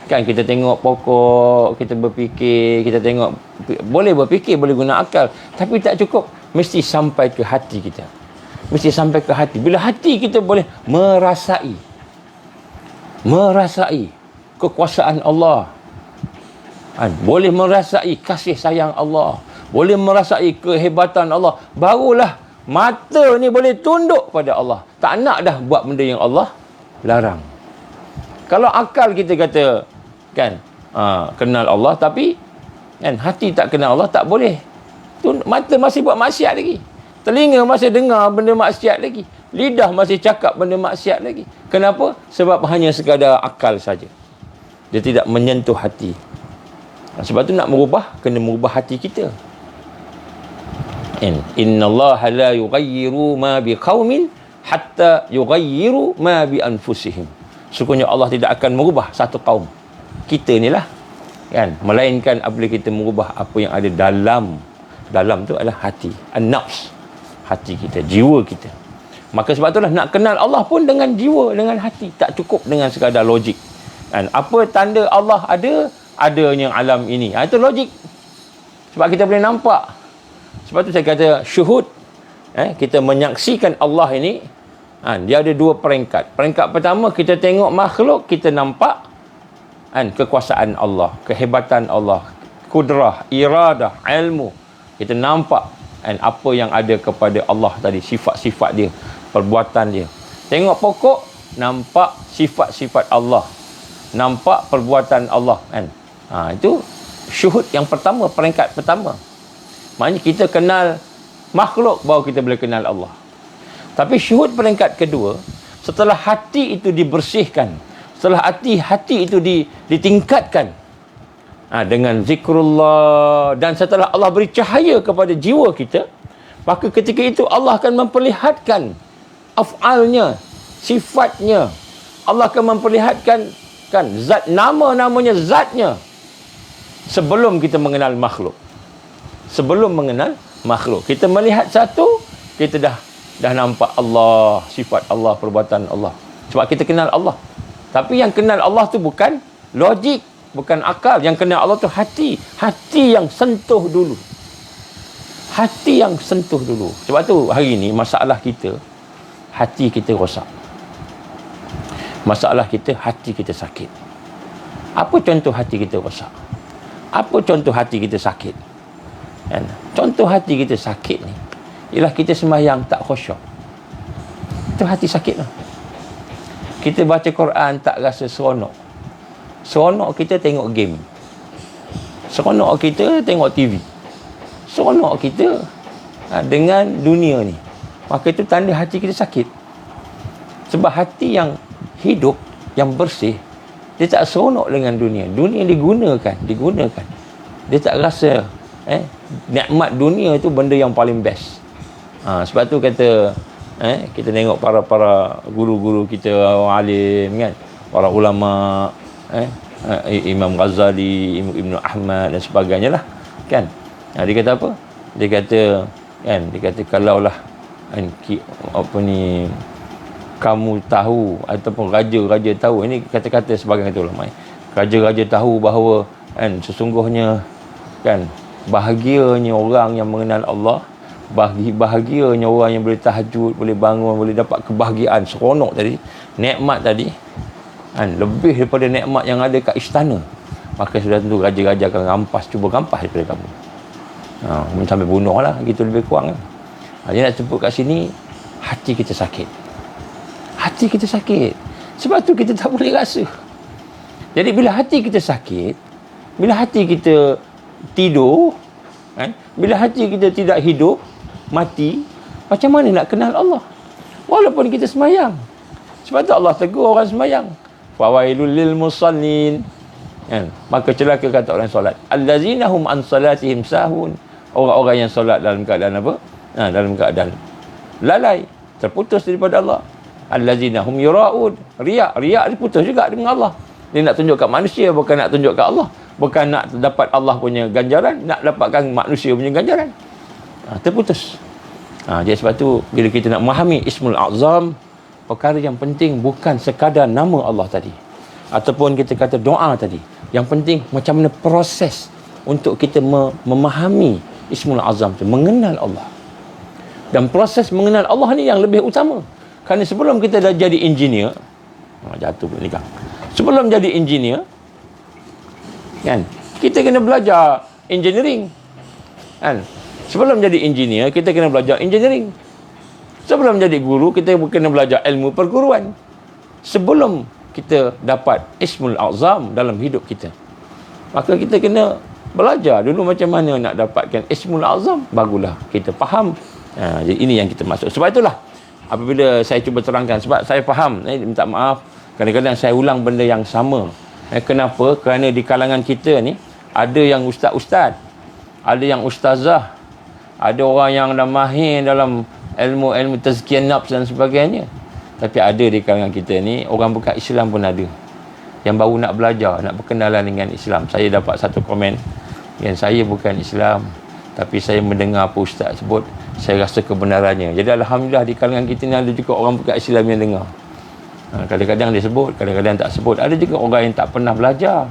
Kan kita tengok pokok, kita berfikir, kita tengok, boleh berfikir, boleh guna akal, tapi tak cukup. Mesti sampai ke hati kita. Mesti sampai ke hati. Bila hati kita boleh merasai kekuasaan Allah, boleh merasai kasih sayang Allah, boleh merasai kehebatan Allah, barulah mata ni boleh tunduk pada Allah. Tak nak dah buat benda yang Allah larang. Kalau akal kita kata kan kenal Allah, tapi kan hati tak kenal Allah, tak boleh. Mata masih buat maksiat lagi, telinga masih dengar benda maksiat lagi, lidah masih cakap benda maksiat lagi. Kenapa? Sebab hanya sekadar akal saja, dia tidak menyentuh hati. Sebab tu nak merubah, kena merubah hati kita. Innallaha la yughayyiru ma biqaumin hatta yughayyiru ma bi anfusihim. Sesungguhnya Allah tidak akan merubah satu kaum, kita ni lah, kan, melainkan apabila kita merubah apa yang ada dalam tu adalah hati, an-nafs, hati kita, jiwa kita. Maka sebab itulah nak kenal Allah pun dengan jiwa, dengan hati, tak cukup dengan sekadar logik. Kan, apa tanda Allah adanya alam ini? Itu logik. Sebab kita boleh nampak. Sebab tu saya kata syuhud, kita menyaksikan Allah ini, dia ada dua peringkat. Peringkat pertama, kita tengok makhluk, kita nampak kekuasaan Allah, kehebatan Allah, kudrah, iradah, ilmu. Kita nampak apa yang ada kepada Allah tadi, sifat-sifat dia. perbuatan dia. Tengok pokok, nampak sifat-sifat Allah, nampak perbuatan Allah kan. Itu syuhud yang pertama, peringkat pertama. Maknanya kita kenal makhluk baru kita boleh kenal Allah. Tapi syuhud peringkat kedua, setelah hati itu dibersihkan, setelah hati itu ditingkatkan dengan zikrullah, dan setelah Allah beri cahaya kepada jiwa kita, maka ketika itu Allah akan memperlihatkan af'alnya, sifatnya. Allah akan memperlihatkan zat, nama-namanya, zatnya, sebelum kita mengenal makhluk. Sebelum mengenal makhluk, kita melihat satu, kita dah nampak Allah, sifat Allah, perbuatan Allah. Sebab kita kenal Allah. Tapi yang kenal Allah tu bukan logik, bukan akal. Yang kenal Allah tu hati. Hati yang sentuh dulu. Hati yang sentuh dulu. Sebab tu hari ni masalah kita, hati kita rosak. Masalah kita, hati kita sakit. Apa contoh hati kita rosak? Apa contoh hati kita sakit? Kan? Contoh hati kita sakit ni ialah kita sembahyang tak khusyuk. Itu hati sakit lah. Kita baca Quran tak rasa seronok. Seronok kita tengok game. Seronok kita tengok TV. Seronok kita dengan dunia ni. Maka itu tanda hati kita sakit. Sebab hati yang hidup, yang bersih, dia tak seronok dengan dunia. Dunia digunakan. Dia tak rasa nikmat dunia itu benda yang paling best. Sebab tu kata kita tengok para guru-guru kita, orang alim kan, para ulama, Imam Ghazali, Ibn Ahmad dan sebagainya lah kan. Dia kata apa? Dia kata kalaulah kamu tahu, ataupun raja-raja tahu, ini kata-kata sebagai kata ulama, raja-raja tahu bahawa sesungguhnya bahagianya orang yang mengenal Allah, bahagianya orang yang boleh tahajud, boleh bangun, boleh dapat kebahagiaan, seronok tadi, nikmat tadi, lebih daripada nikmat yang ada kat istana. Maka sudah tentu raja-raja akan cuba rampas daripada kamu. Sampai bunuh lah, gitu lebih kurang. Dia nak sebut kat sini, hati kita sakit. Hati kita sakit. Sebab tu kita tak boleh rasa. Jadi bila hati kita sakit, bila hati kita tidur, bila hati kita tidak hidup, mati, macam mana nak kenal Allah? Walaupun kita semayang. Sebab tu Allah tegur orang semayang. Fawailul lil musallin. Maka celaka kata orang solat. Allazina hum an salatihim sahun. Orang-orang yang solat dalam keadaan apa? Dalam keadaan lalai, terputus daripada Allah. Allazina hum yura'un. Riak diputus juga dengan Allah. Dia nak tunjuk kat manusia, bukan nak tunjuk kat Allah. Bukan nak dapat Allah punya ganjaran, nak dapatkan manusia punya ganjaran. Terputus. Jadi sebab tu bila kita nak memahami Ismul A'zam, perkara yang penting bukan sekadar nama Allah tadi, ataupun kita kata doa tadi. Yang penting macam mana proses untuk kita memahami Ismul A'zam tu, mengenal Allah. Dan proses mengenal Allah ni yang lebih utama. Kerana sebelum kita dah jadi engineer, jatuh pula nikah. Sebelum jadi engineer, kan, kita kena belajar engineering. Kan? Sebelum jadi engineer, kita kena belajar engineering. Sebelum jadi guru, kita kena belajar ilmu perguruan. Sebelum kita dapat Ismul A'zam dalam hidup kita, maka kita kena belajar dulu macam mana nak dapatkan Ismul A'zam. Barulah kita faham. Jadi ini yang kita maksud. Sebab itulah apabila saya cuba terangkan, sebab saya faham, minta maaf, kadang-kadang saya ulang benda yang sama. Kenapa? Kerana di kalangan kita ni ada yang ustaz-ustaz, ada yang ustazah, ada orang yang dah mahir dalam ilmu tazkiyah nafs dan sebagainya. Tapi ada di kalangan kita ni orang bukan Islam pun ada, yang baru nak belajar, nak berkenalan dengan Islam. Saya dapat satu komen yang saya bukan Islam, tapi saya mendengar apa ustaz sebut, saya rasa kebenarannya. Jadi alhamdulillah di kalangan kita ni ada juga orang bukan Islam yang dengar. Kadang-kadang dia sebut, kadang-kadang tak sebut. Ada juga orang yang tak pernah belajar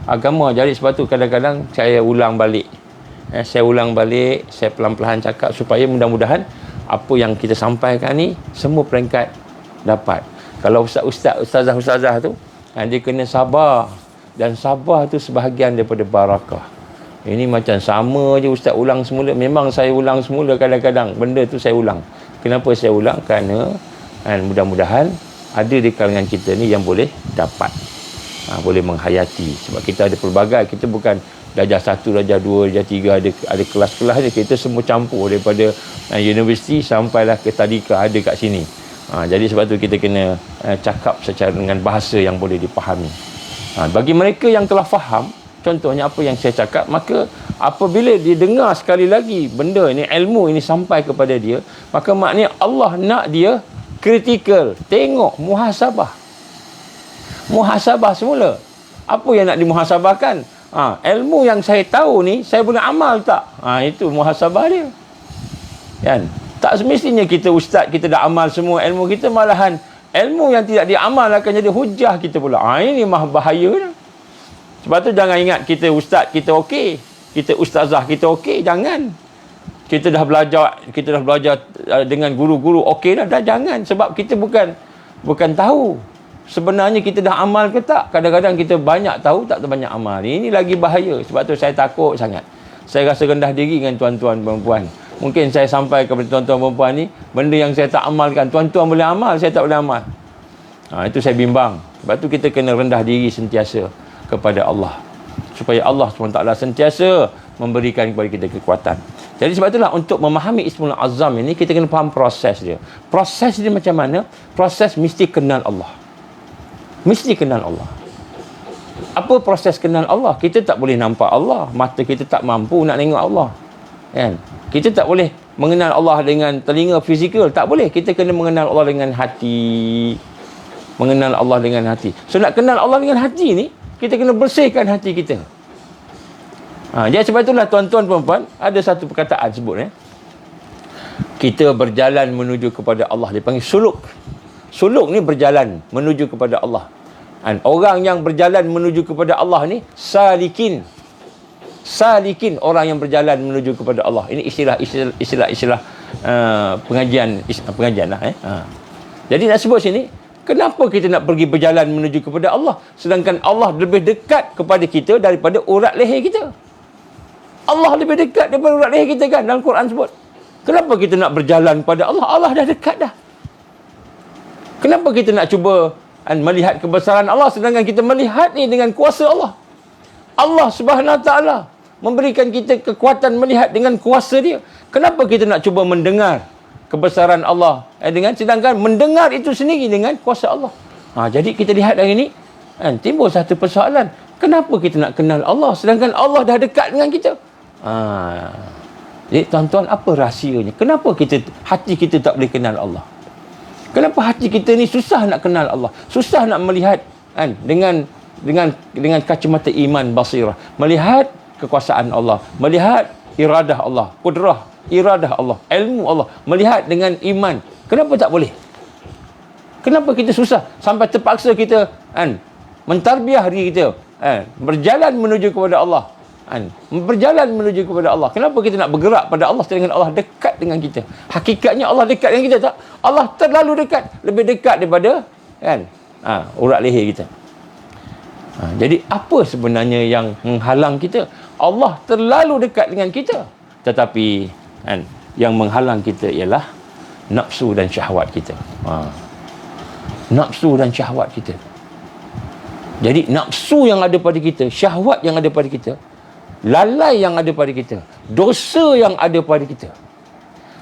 agama. Jadi sebab tu kadang-kadang saya ulang balik. Saya pelan-pelan cakap supaya mudah-mudahan apa yang kita sampaikan ni semua peringkat dapat. Kalau ustazah tu, dia kena sabar. Dan sabar tu sebahagian daripada barakah. Ini macam sama je ustaz ulang semula. Memang saya ulang semula kadang-kadang. Benda tu saya ulang. Kenapa saya ulang? Kerana mudah-mudahan ada di kalangan kita ni yang boleh dapat, boleh menghayati. Sebab kita ada pelbagai, kita bukan darjah 1, darjah 2, darjah 3, ada kelas-kelas dia. Kita semua campur daripada universiti sampailah ke tadika ada kat sini. Jadi sebab tu kita kena cakap secara dengan bahasa yang boleh dipahami. Bagi mereka yang telah faham, contohnya apa yang saya cakap, maka apabila dia dengar sekali lagi benda ini, ilmu ini sampai kepada dia, maka maknanya Allah nak dia kritikal, tengok, muhasabah semula. Apa yang nak dimuhasabahkan? Ilmu yang saya tahu ni, saya boleh amal tak? Itu muhasabah dia. Kan? Tak semestinya kita ustaz, kita dah amal semua ilmu kita, malahan ilmu yang tidak diamal akan jadi hujah kita pula. Ini mah bahaya dah. Sebab tu jangan ingat kita ustaz, kita okey. Kita ustazah, kita okey. Jangan. Kita dah belajar dengan guru-guru okey dah. Jangan. Sebab kita bukan tahu sebenarnya kita dah amal ke tak. Kadang-kadang kita banyak tahu, tak banyak amal. Ini lagi bahaya. Sebab tu saya takut sangat. Saya rasa rendah diri dengan tuan-tuan perempuan. Mungkin saya sampai kepada tuan-tuan perempuan ni, benda yang saya tak amalkan, tuan-tuan boleh amal, saya tak boleh amal. Itu saya bimbang. Sebab tu kita kena rendah diri sentiasa kepada Allah, supaya Allah SWT sentiasa memberikan kepada kita kekuatan. Jadi sebab itulah untuk memahami Ismul Azam ini, kita kena faham proses dia. Proses dia macam mana? Proses mesti kenal Allah. Mesti kenal Allah. Apa proses kenal Allah? Kita tak boleh nampak Allah. Mata kita tak mampu nak tengok Allah. Kan? Kita tak boleh mengenal Allah dengan telinga fizikal. Tak boleh. Kita kena mengenal Allah dengan hati. Mengenal Allah dengan hati. So nak kenal Allah dengan hati ni, kita kena bersihkan hati kita. Jadi sebab itulah tuan-tuan perempuan, ada satu perkataan sebut. Kita berjalan menuju kepada Allah. Dia panggil suluk. Suluk ni berjalan menuju kepada Allah. Orang yang berjalan menuju kepada Allah ni salikin. Salikin, orang yang berjalan menuju kepada Allah. Ini istilah pengajian lah. Jadi nak sebut sini, kenapa kita nak pergi berjalan menuju kepada Allah, sedangkan Allah lebih dekat kepada kita daripada urat leher kita. Allah lebih dekat daripada urat leher kita, kan, dalam Quran sebut. Kenapa kita nak berjalan kepada Allah? Allah dah dekat dah. Kenapa kita nak cuba melihat kebesaran Allah, sedangkan kita melihat ni dengan kuasa Allah? Allah Subhanahu Wa Taala memberikan kita kekuatan melihat dengan kuasa dia. Kenapa kita nak cuba mendengar kebesaran Allah sedangkan mendengar itu sendiri dengan kuasa Allah? Jadi kita lihat hari ni, timbul satu persoalan. Kenapa kita nak kenal Allah sedangkan Allah dah dekat dengan kita? Jadi tuan-tuan, apa rahsianya? Kenapa hati kita tak boleh kenal Allah? Kenapa hati kita ni susah nak kenal Allah? Susah nak melihat dengan kacamata iman basirah, melihat kekuasaan Allah, melihat iradah Allah, kudrah, iradah Allah, ilmu Allah, melihat dengan iman. Kenapa tak boleh? Kenapa kita susah sampai terpaksa kita mentarbiah diri kita, berjalan menuju kepada Allah, berjalan menuju kepada Allah. Kenapa kita nak bergerak pada Allah sedangkan Allah dekat dengan kita? Hakikatnya Allah dekat dengan kita tak? Allah terlalu dekat, lebih dekat daripada urat leher kita. Jadi apa sebenarnya yang menghalang kita? Allah terlalu dekat dengan kita, tetapi yang menghalang kita ialah nafsu dan syahwat kita. Nafsu dan syahwat kita. Jadi nafsu yang ada pada kita, syahwat yang ada pada kita, lalai yang ada pada kita, dosa yang ada pada kita,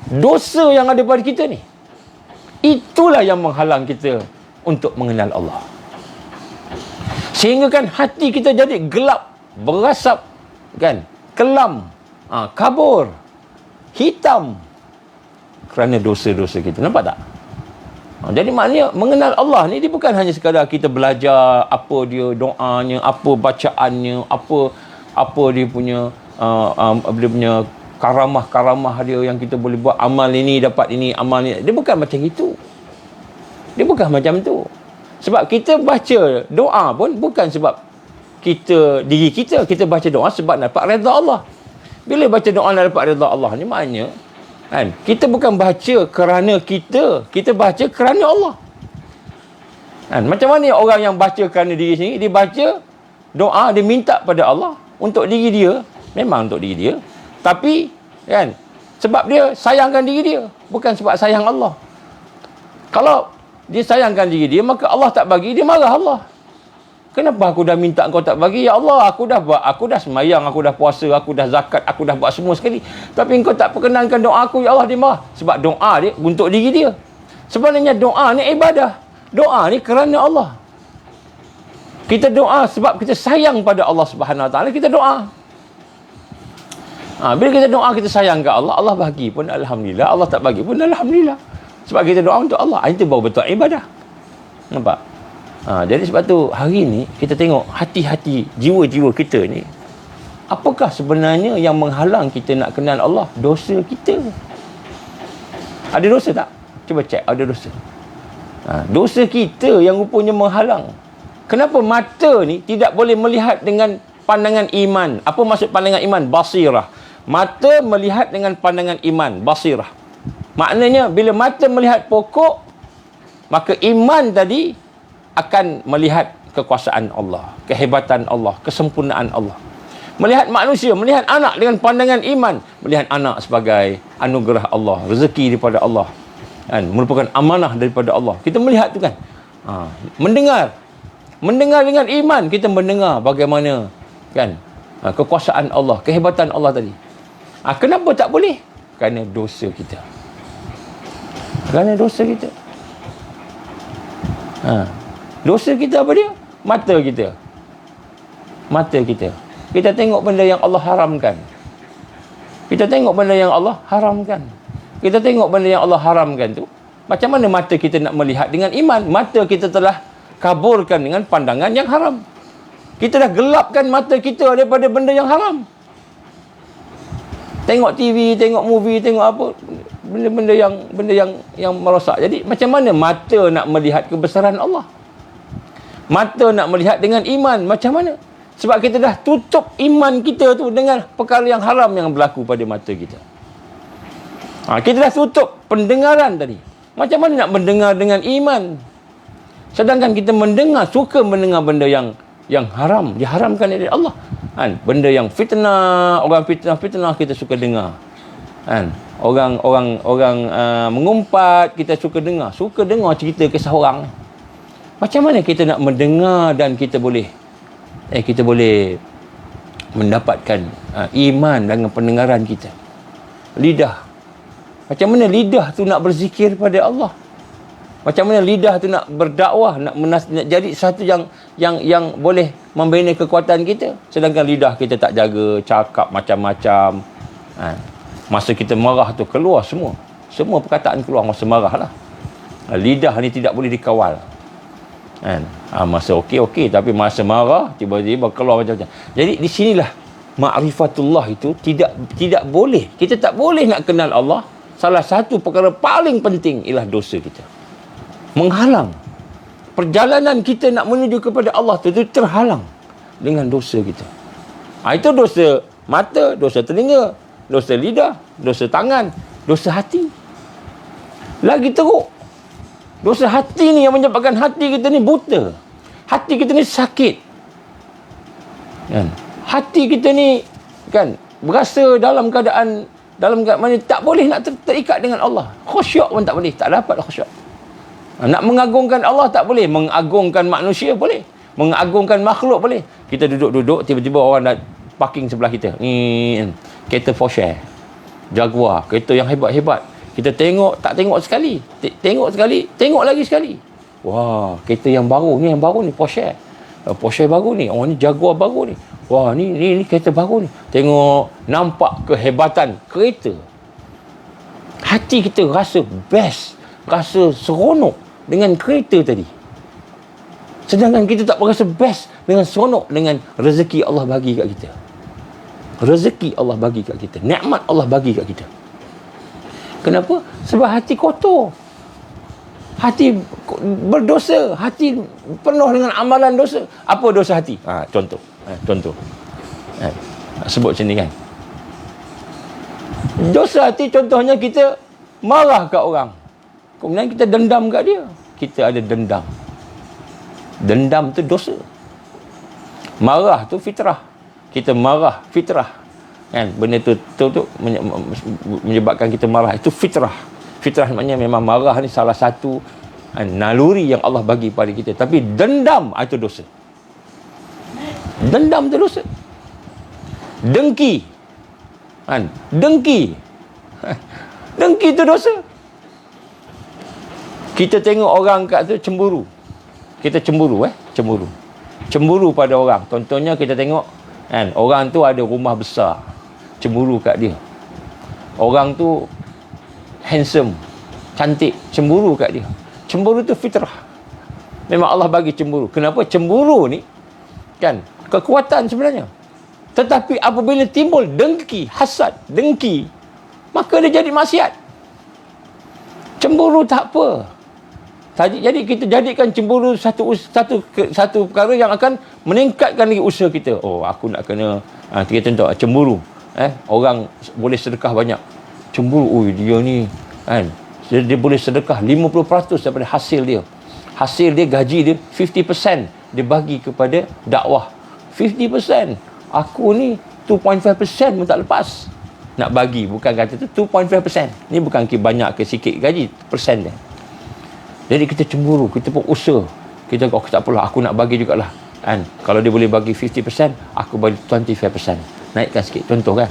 dosa yang ada pada kita ni, itulah yang menghalang kita untuk mengenal Allah. Sehingga kan hati kita jadi gelap, berasap, kan, kelam, kabur, hitam kerana dosa-dosa kita. Nampak tak? Jadi maknanya mengenal Allah ni, dia bukan hanya sekadar kita belajar apa dia doanya, apa bacaannya, apa dia punya karamah-karamah dia yang kita boleh buat, amal ini dapat ini, amal ni. Dia bukan macam itu. Dia bukan macam tu. Sebab kita baca doa pun bukan sebab diri kita baca doa sebab nak dapat redha Allah. Bila baca doa nak dapat redha Allah ni, maknanya kita bukan baca kerana kita baca kerana Allah. Macam mana orang yang baca kerana diri sendiri? Dia baca doa, dia minta pada Allah untuk diri dia, memang untuk diri dia, tapi Sebab dia sayangkan diri dia, bukan sebab sayang Allah. Kalau dia sayangkan diri dia, maka Allah tak bagi, dia marah Allah. Kenapa aku dah minta kau tak bagi? Ya Allah, aku dah semayang, aku dah puasa, aku dah zakat, aku dah buat semua sekali. Tapi engkau tak perkenankan doa aku, ya Allah, dia marah. Sebab doa dia untuk diri dia. Sebenarnya doa ni ibadah. Doa ni kerana Allah. Kita doa sebab kita sayang pada Allah Subhanahu Wa Taala, kita doa. Bila kita doa, kita sayang ke Allah, Allah bagi pun alhamdulillah, Allah tak bagi pun alhamdulillah. Sebab kita doa untuk Allah. Itu baru betul ibadah. Nampak? Jadi sebab tu hari ni kita tengok hati-hati, jiwa-jiwa kita ni, apakah sebenarnya yang menghalang kita nak kenal Allah? Dosa kita. Ada dosa tak? Cuba cek, ada dosa. Dosa kita yang rupanya menghalang. Kenapa mata ni tidak boleh melihat dengan pandangan iman? Apa maksud pandangan iman? Basirah. Mata melihat dengan pandangan iman, basirah. Maknanya bila mata melihat pokok, maka iman tadi akan melihat kekuasaan Allah, kehebatan Allah, kesempurnaan Allah. Melihat manusia, melihat anak dengan pandangan iman, melihat anak sebagai anugerah Allah, rezeki daripada Allah, kan, merupakan amanah daripada Allah. Kita melihat tu kan. Mendengar dengan iman, kita mendengar bagaimana kan kekuasaan Allah, kehebatan Allah tadi. Kenapa tak boleh? Kerana dosa kita. Kerana dosa kita. Dosa kita apa dia? Mata kita. Mata kita. Kita tengok benda yang Allah haramkan. Kita tengok benda yang Allah haramkan. Kita tengok benda yang Allah haramkan tu. Macam mana mata kita nak melihat dengan iman? Mata kita telah kaburkan dengan pandangan yang haram. Kita dah gelapkan mata kita daripada benda yang haram. Tengok TV, tengok movie, tengok apa, benda-benda yang merosak. Jadi macam mana mata nak melihat kebesaran Allah? Mata nak melihat dengan iman, macam mana? Sebab kita dah tutup iman kita tu dengan perkara yang haram yang berlaku pada mata kita. Kita dah tutup pendengaran tadi. Macam mana nak mendengar dengan iman? Sedangkan kita suka mendengar benda yang haram, diharamkan oleh Allah. Benda yang fitnah, orang fitnah kita suka dengar. Orang mengumpat, kita suka dengar cerita kisah orang. Macam mana kita nak mendengar dan kita boleh mendapatkan iman dengan pendengaran kita? Lidah. Macam mana lidah tu nak berzikir pada Allah? Macam mana lidah tu nak berdakwah, nak jadi satu yang boleh membina kekuatan kita? Sedangkan lidah kita tak jaga, cakap macam-macam. Masa kita marah tu keluar semua perkataan keluar masa marah lah. Lidah ni tidak boleh dikawal. Masa okey, tapi masa marah tiba-tiba keluar macam-macam. Jadi di sinilah ma'rifatullah itu tidak boleh. Kita tak boleh nak kenal Allah. Salah satu perkara paling penting ialah dosa kita. Menghalang perjalanan kita nak menuju kepada Allah tu terhalang dengan dosa kita. Itu dosa mata, dosa telinga, dosa lidah, dosa tangan, dosa hati. Lagi teruk, dosa hati ni yang menyebabkan hati kita ni buta. Hati kita ni sakit. Hati kita ni kan berasa dalam keadaan mana tak boleh nak terikat dengan Allah. Khusyuk pun tak boleh, tak dapat khusyuk. Nak mengagungkan Allah tak boleh, mengagungkan manusia boleh, mengagungkan makhluk boleh. Kita duduk-duduk, tiba-tiba orang dah parking sebelah kita. Kereta Porsche, Jaguar, kereta yang hebat-hebat. Kita tengok, tak tengok sekali. Tengok sekali, tengok lagi sekali. Wah, kereta yang baru ni Porsche. Porsche baru ni. Oh, ni Jaguar baru ni. Wah, ni kereta baru ni. Tengok, nampak kehebatan kereta. Hati kita rasa best, rasa seronok dengan kereta tadi. Sedangkan kita tak berasa best dengan seronok dengan rezeki Allah bagi kat kita. Rezeki Allah bagi kat kita. Nikmat Allah bagi kat kita. Kenapa? Sebab hati kotor. Hati berdosa. Hati penuh dengan amalan dosa. Apa dosa hati? Contoh. Sebut macam ni kan. Dosa hati contohnya kita marah kat orang. Kemudian kita dendam kat dia. Kita ada dendam. Dendam tu dosa. Marah tu fitrah. Kita marah fitrah. Kan? Benda tu menyebabkan kita marah. Itu fitrah. Fitrah maknanya memang marah ni salah satu naluri yang Allah bagi pada kita. Tapi dendam itu dosa. Dendam itu dosa. Dengki. Dengki. Dengki itu dosa. Kita tengok orang kat tu cemburu. Kita cemburu. Cemburu pada orang. Contohnya kita tengok orang tu ada rumah besar. Cemburu kat dia. Orang tu handsome, cantik, cemburu kat dia. Cemburu tu fitrah. Memang Allah bagi cemburu. Kenapa? Cemburu ni kan kekuatan sebenarnya. Tetapi apabila timbul dengki, hasad, dengki, maka dia jadi maksiat. Cemburu tak apa. Jadi kita jadikan cemburu satu perkara yang akan meningkatkan lagi usaha kita. Oh, aku nak kena kita contoh cemburu. Orang boleh sedekah banyak. Cemburu, dia ni dia boleh sedekah 50% daripada hasil dia. Hasil dia, gaji dia 50% dia bagi kepada dakwah. 50%. Aku ni 2.5% pun tak lepas. Nak bagi, bukan kata tu 2.5%. Ni bukan banyak ke sikit gaji, persen dia. Jadi kita cemburu, kita pun usaha. Kita tak apalah, aku nak bagi jugalah. Kalau dia boleh bagi 50%, aku bagi 25%. Naikkan sikit, contoh kan.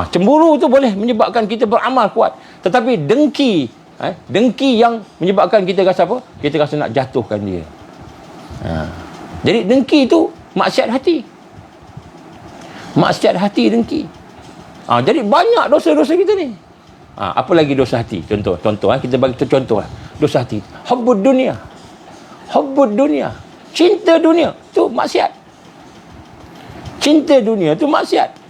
Cemburu tu boleh menyebabkan kita beramal kuat. Tetapi dengki, dengki yang menyebabkan kita rasa apa? Kita rasa nak jatuhkan dia. Jadi dengki tu maksiat hati. Maksiat hati dengki. Jadi banyak dosa-dosa kita ni. Apa lagi dosa hati? Contoh kita bagi contoh lah. Dosa hati. Hubbud dunia. Hubbud dunia. Cinta dunia tu maksiat. Cinta dunia tu maksiat.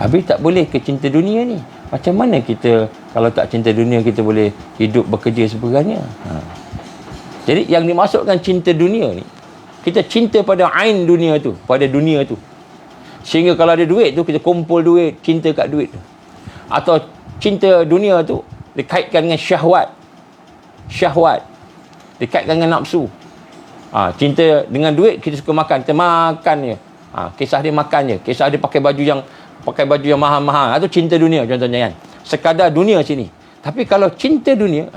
Habis tak boleh ke cinta dunia ni? Macam mana kita kalau tak cinta dunia kita boleh hidup bekerja sebagainya? Jadi yang dimasukkan cinta dunia ni, kita cinta pada ain dunia tu, pada dunia tu. Sehingga kalau ada duit tu kita kumpul duit, cinta kat duit tu. Atau cinta dunia tu dikaitkan dengan syahwat. Syahwat. Dikaitkan dengan nafsu. Cinta dengan duit kita suka makan, kita makan je. Kisah dia makan je, kisah dia pakai baju yang mahal-mahal. Itu cinta dunia contohnya kan. Sekadar dunia sini. Tapi kalau cinta dunia,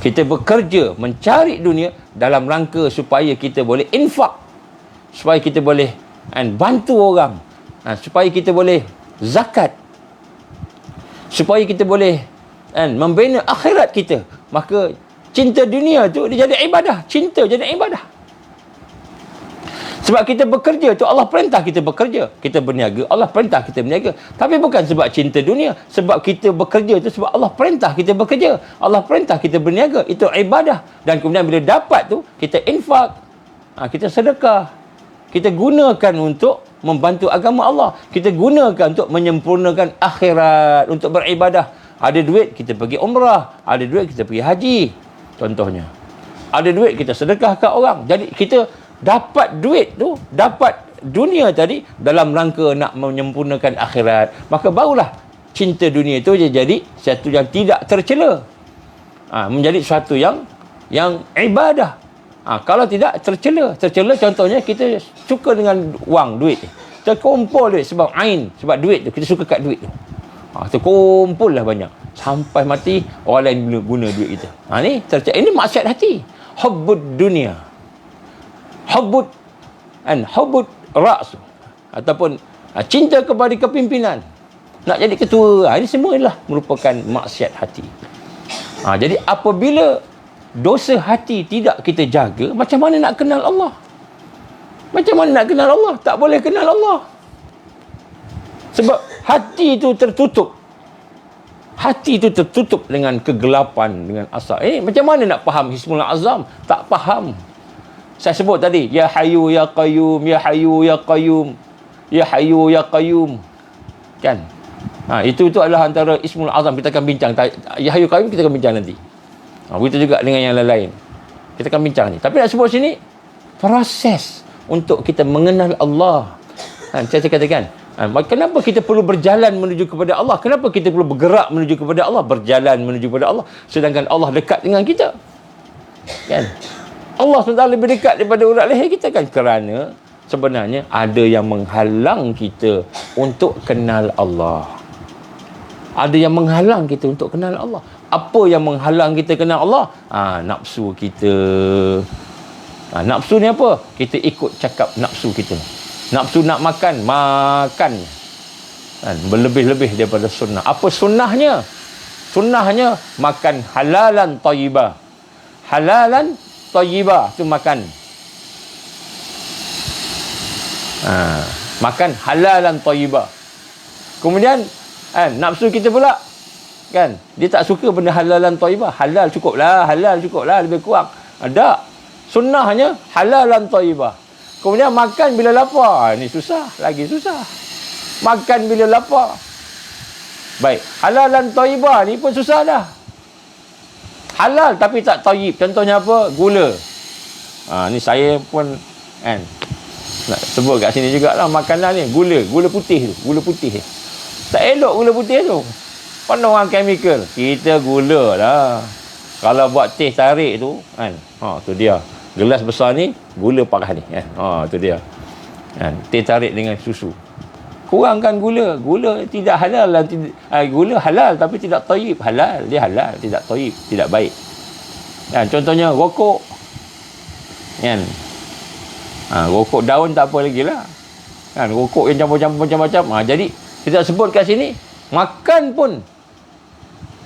kita bekerja mencari dunia dalam rangka supaya kita boleh infak, supaya kita boleh bantu orang, supaya kita boleh zakat, supaya kita boleh membina akhirat kita. Maka cinta dunia tu dia jadi ibadah. Cinta jadi ibadah. Sebab kita bekerja tu Allah perintah kita bekerja, kita berniaga, Allah perintah kita berniaga. Tapi bukan sebab cinta dunia, sebab kita bekerja tu sebab Allah perintah kita bekerja, Allah perintah kita berniaga. Itu ibadah. Dan kemudian bila dapat tu kita infak, kita sedekah, kita gunakan untuk membantu agama Allah, kita gunakan untuk menyempurnakan akhirat, untuk beribadah. Ada duit kita pergi umrah, ada duit kita pergi haji contohnya, ada duit kita sedekah kat orang. Jadi kita dapat duit tu, dapat dunia tadi dalam rangka nak menyempurnakan akhirat. Maka barulah cinta dunia itu jadi satu yang tidak tercela, menjadi satu yang ibadah. Kalau tidak tercela contohnya kita suka dengan wang, duit, kita kumpul duit sebab ain, sebab duit tu, kita suka kat duit tu. Terkumpul lah banyak sampai mati, orang lain guna duit kita. Ini maksiat hati. Hubbud dunia, hubbud ra's, ataupun cinta kepada kepimpinan, nak jadi ketua. Ini semua adalah merupakan maksiat hati. Jadi apabila dosa hati tidak kita jaga, macam mana nak kenal Allah? Macam mana nak kenal Allah? Tak boleh kenal Allah. Sebab hati itu tertutup. Hati itu tertutup dengan kegelapan, dengan asap. Macam mana nak faham Hismul Azam? Tak faham. Saya sebut tadi, Ya Hayyu Ya Qayyum, Ya Hayyu Ya Qayyum, Ya Hayyu Ya Qayyum. Kan? Itu adalah antara Ismul Azam. Kita akan bincang. Ya Hayyu Qayyum kita akan bincang nanti. Begitu juga dengan yang lain-lain. Kita akan bincang ni. Tapi nak sebut sini, proses untuk kita mengenal Allah. Saya katakan, kenapa kita perlu berjalan menuju kepada Allah? Kenapa kita perlu bergerak menuju kepada Allah? Berjalan menuju kepada Allah. Sedangkan Allah dekat dengan kita. Kan? Allah SWT lebih dekat daripada urat leher kita kan, kerana sebenarnya ada yang menghalang kita untuk kenal Allah. Ada yang menghalang kita untuk kenal Allah. Apa yang menghalang kita kenal Allah? Nafsu kita. Nafsu ni apa? Kita ikut cakap nafsu kita. Nafsu nak makan, makan. Berlebih-lebih daripada sunnah. Apa sunnahnya? Sunnahnya makan halalan thayyibah. Halalan thayyibah tu makan. Makan halalan thayyibah. Kemudian nafsu kita pula kan, dia tak suka benda halalan thayyibah. Halal cukuplah, lebih kurang. Ada sunnahnya halalan thayyibah. Kemudian makan bila lapar. Ni susah, lagi susah. Makan bila lapar. Baik, halalan thayyibah ni pun susah dah. Halal tapi tak thayyib. Contohnya apa? Gula. Ni saya pun kan nak sebut kat sini jugalah makanan ni. Gula putih tu. Gula putih. Tak elok gula putih tu. Penuh orang chemical. Kita gula lah. Kalau buat teh tarik tu kan. Tu dia. Gelas besar ni gula parah ni kan. Tu dia. Kan, teh tarik dengan susu. Kurangkan gula. Gula tidak halal dan gula halal tapi tidak thayyib. Halal, dia halal, tidak thayyib, tidak baik. Kan, contohnya rokok. Kan. Rokok daun tak apa lagi lah. Kan, rokok yang campur-campur macam-macam. Jadi kita sebut kat sini, makan pun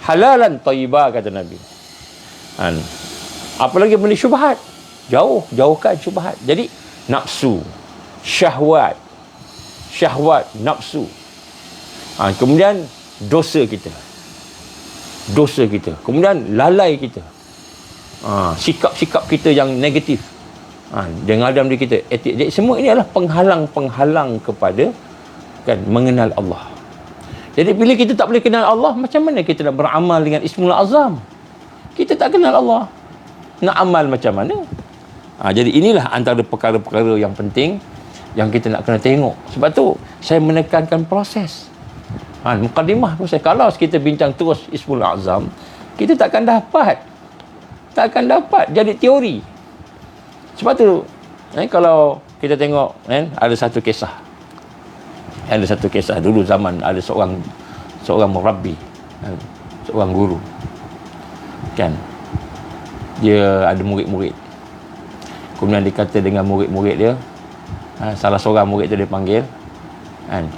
halalan thayyibah kata Nabi. Kan. Apalagi benda syubhat. Jauhkan syubhat. Jadi nafsu, syahwat, nafsu. Kemudian dosa kita. Kemudian lalai kita. Sikap-sikap kita yang negatif. Dengan ada diri kita. Jadi semua ini adalah penghalang-penghalang kepada kan mengenal Allah. Jadi bila kita tak boleh kenal Allah, macam mana kita nak beramal dengan Ismul Azam? Kita tak kenal Allah. Nak amal macam mana? Jadi inilah antara perkara-perkara yang penting yang kita nak kena tengok. Sebab tu saya menekankan proses. Mukadimah proses. Kalau kita bincang terus Ismul Azam, kita takkan dapat jadi teori. Sebab tu kalau kita tengok ada satu kisah. Dulu zaman ada seorang murabbi, seorang guru. Kan. Dia ada murid-murid. Kemudian dia kata dengan murid-murid dia, salah seorang murid tu dia panggil,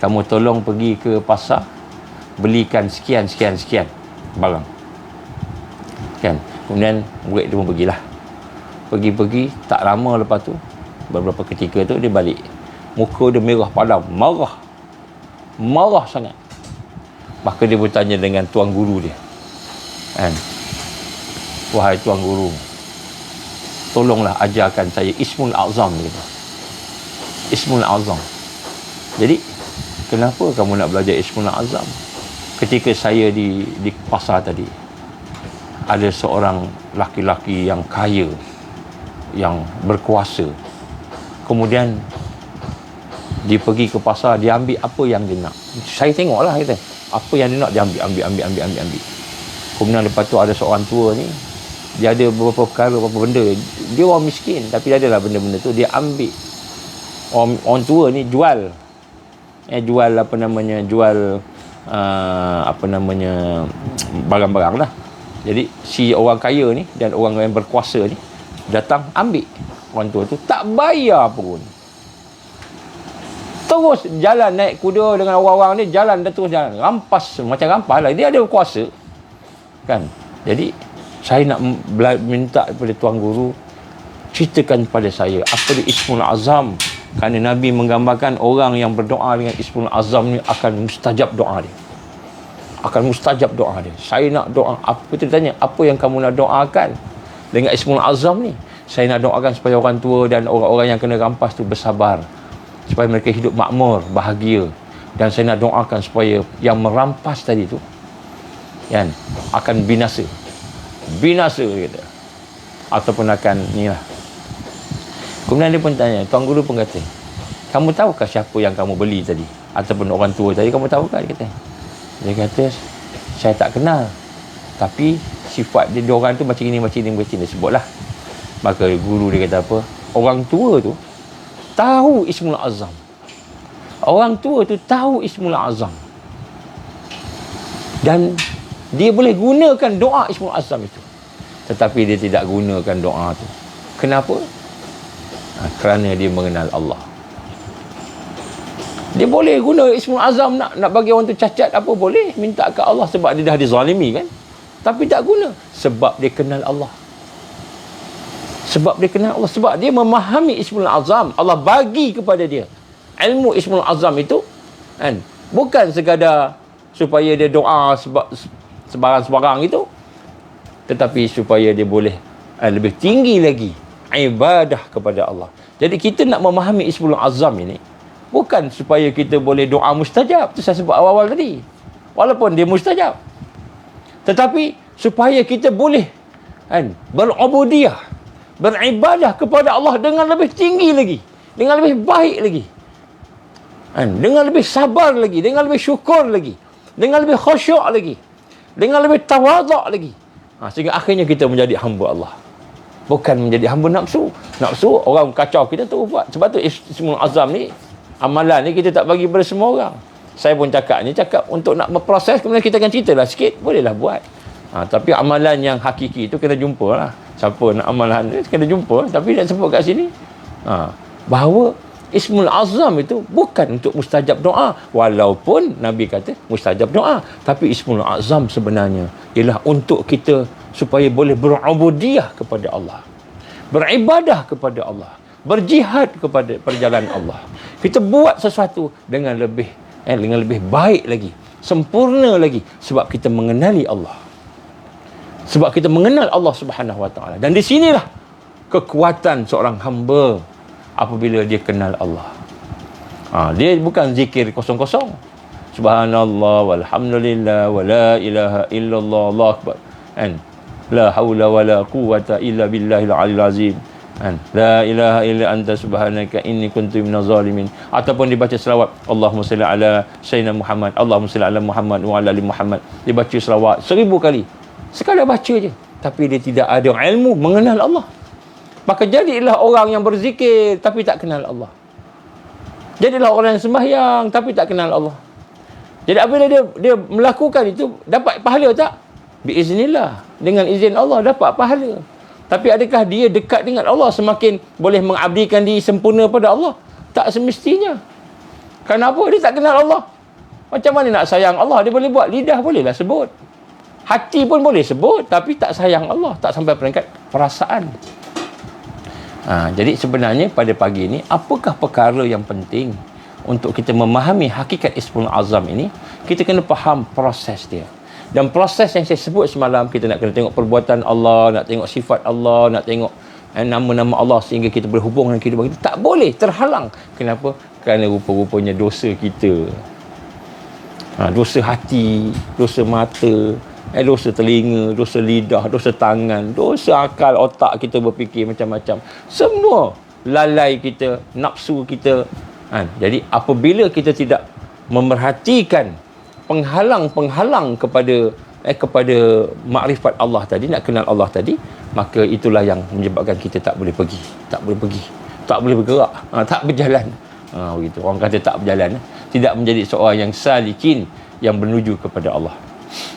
kamu tolong pergi ke pasar, belikan sekian barang. Kan. Kemudian murid tu pun pergilah. Pergi, tak lama lepas tu, beberapa ketika tu dia balik. Muka dia merah padam, marah sangat. Maka dia bertanya dengan tuan guru dia. Wahai tuan guru, tolonglah ajarkan saya Ismul Azam ni. Ismul Azam. Jadi, kenapa kamu nak belajar Ismul Azam? Ketika saya di pasar tadi, ada seorang laki-laki yang kaya, yang berkuasa. Kemudian dia pergi ke pasar, dia ambil apa yang dia nak. Saya tengoklah kata, apa yang dia nak dia ambil. Kemudian lepas tu ada seorang tua ni, dia ada beberapa perkara, beberapa benda. Dia orang miskin tapi dia adalah benda-benda tu dia ambil. Orang tua ni jual barang-barang lah. Jadi si orang kaya ni dan orang yang berkuasa ni datang ambil. Orang tua tu tak bayar pun. Terus jalan naik kuda dengan orang-orang ni, terus jalan. Rampas, macam rampas lah. Dia ada kuasa. Kan? Jadi, saya nak minta kepada tuan guru, ceritakan kepada saya, apa dia Ismul Azam. Kerana Nabi menggambarkan orang yang berdoa dengan Ismul Azam ni akan mustajab doa dia. Saya nak doa. Dia tanya, apa yang kamu nak doakan dengan Ismul Azam ni? Saya nak doakan supaya orang tua dan orang-orang yang kena rampas tu bersabar, supaya mereka hidup makmur, bahagia. Dan saya nak doakan supaya yang merampas tadi tu kan akan binasa kata, ataupun akan ni lah. Kemudian dia pun tanya, tuan guru pun kata, kamu tahukah siapa yang kamu beli tadi, ataupun orang tua tadi, kamu tahukah? Dia kata saya tak kenal, tapi sifat dia orang tu macam ini dia sebutlah. Maka guru dia kata apa? Orang tua tu tahu Ismul Azam. Orang tua tu tahu Ismul Azam. Dan dia boleh gunakan doa Ismul Azam itu. Tetapi dia tidak gunakan doa tu. Kenapa? Kerana dia mengenal Allah. Dia boleh guna Ismul Azam nak bagi orang tu cacat apa boleh. Minta ke Allah sebab dia dah dizalimi kan. Tapi tak guna. Sebab dia kenal Allah. Sebab dia kenal Allah. Sebab dia memahami Ismul Azam. Allah bagi kepada dia ilmu Ismul Azam itu kan. Bukan sekadar supaya dia doa sebarang-sebarang itu. Tetapi supaya dia boleh lebih tinggi lagi ibadah kepada Allah. Jadi kita nak memahami Ismul Azam ini bukan supaya kita boleh doa mustajab. Itu saya sebut awal-awal tadi. Walaupun dia mustajab. Tetapi supaya kita boleh kan, berubudiyah, beribadah kepada Allah dengan lebih tinggi lagi, dengan lebih baik lagi, kan, dengan lebih sabar lagi, dengan lebih syukur lagi, dengan lebih khusyuk lagi, dengan lebih tawaduk lagi. Sehingga akhirnya kita menjadi hamba Allah. Bukan menjadi hamba nafsu. Nafsu orang kacau kita tu buat. Sebab tu Ismul Azam ni, amalan ni kita tak bagi pada semua orang. Saya pun cakap untuk nak berproses, kemudian kita akan ceritalah sikit, bolehlah buat. Tapi amalan yang hakiki tu kena jumpa lah. Siapa nak amalan tu kena jumpa. Tapi nak sebut kat sini bahawa Ismul Azam itu bukan untuk mustajab doa. Walaupun Nabi kata mustajab doa. Tapi Ismul Azam sebenarnya ialah untuk kita supaya boleh berubudiyah kepada Allah, beribadah kepada Allah, berjihad kepada perjalanan Allah. Kita buat sesuatu dengan lebih baik lagi, sempurna lagi, sebab kita mengenali Allah. Sebab kita mengenal Allah Subhanahu Wa Taala. Dan di sinilah kekuatan seorang hamba apabila dia kenal Allah. Dia bukan zikir kosong-kosong. Subhanallah walhamdulillah wala ilaha illallah Allahu akbar. Kan? La haula wala quwwata illa billahil aliyil azim. Kan? La ilaha illa anta subhanaka inni kuntu minaz zalimin. Ataupun dibaca selawat Allahumma salli ala sayyidina Muhammad, Allahumma salli ala Muhammad wa ala ali Muhammad. Dibaca selawat 1000 kali. Sekadar baca je, tapi dia tidak ada ilmu mengenal Allah. Maka jadilah orang yang berzikir tapi tak kenal Allah. Jadilah orang yang sembahyang tapi tak kenal Allah. Jadi apabila dia melakukan itu, dapat pahala tak? Biiznillah, dengan izin Allah dapat pahala. Tapi adakah dia dekat dengan Allah semakin boleh mengabdikan diri sempurna pada Allah? Tak semestinya. Kenapa? Dia tak kenal Allah. Macam mana nak sayang Allah? Dia boleh buat, lidah bolehlah sebut, hati pun boleh sebut, tapi tak sayang Allah, tak sampai peringkat perasaan. Jadi sebenarnya pada pagi ini, apakah perkara yang penting untuk kita memahami hakikat Ismul Azam ini? Kita kena faham proses dia. Dan proses yang saya sebut semalam, kita nak kena tengok perbuatan Allah, nak tengok sifat Allah, nak tengok nama-nama Allah sehingga kita berhubung dengan kehidupan kita. Tak boleh terhalang. Kenapa? Kerana rupa-rupanya dosa kita. Dosa hati, dosa mata, dosa telinga, dosa lidah, dosa tangan, dosa akal, otak kita berfikir macam-macam. Semua lalai kita, nafsu kita. Jadi apabila kita tidak memerhatikan penghalang-penghalang kepada makrifat Allah tadi, nak kenal Allah tadi, maka itulah yang menyebabkan kita tak boleh pergi, tak boleh bergerak, tak berjalan. Begitu. Orang kata tak berjalan, tidak menjadi seorang yang salikin, yang menuju kepada Allah.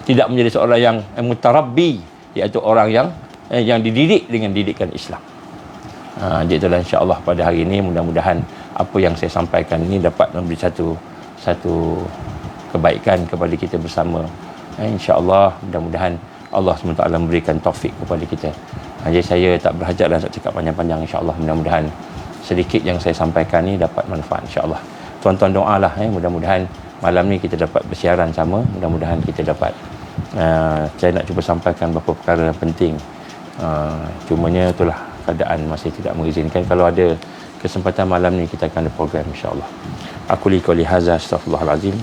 Tidak menjadi seorang yang mutarabbi, iaitu orang yang dididik dengan didikan Islam. Jadi itulah insya-Allah pada hari ini, mudah-mudahan apa yang saya sampaikan ini dapat memberi satu kebaikan kepada kita bersama. InsyaAllah, mudah-mudahan Allah SWT memberikan taufik kepada kita. Jadi saya tak berhajatlah nak cakap panjang-panjang. InsyaAllah, mudah-mudahan sedikit yang saya sampaikan ni dapat manfaat. InsyaAllah, tuan-tuan doalah, mudah-mudahan malam ni kita dapat bersiaran sama. Mudah-mudahan kita dapat saya nak cuba sampaikan beberapa perkara yang penting. Cumanya itulah, keadaan masih tidak mengizinkan. Kalau ada kesempatan malam ni, kita akan ada program insyaAllah. Aku li qouli hadza, astaghfirullahalazim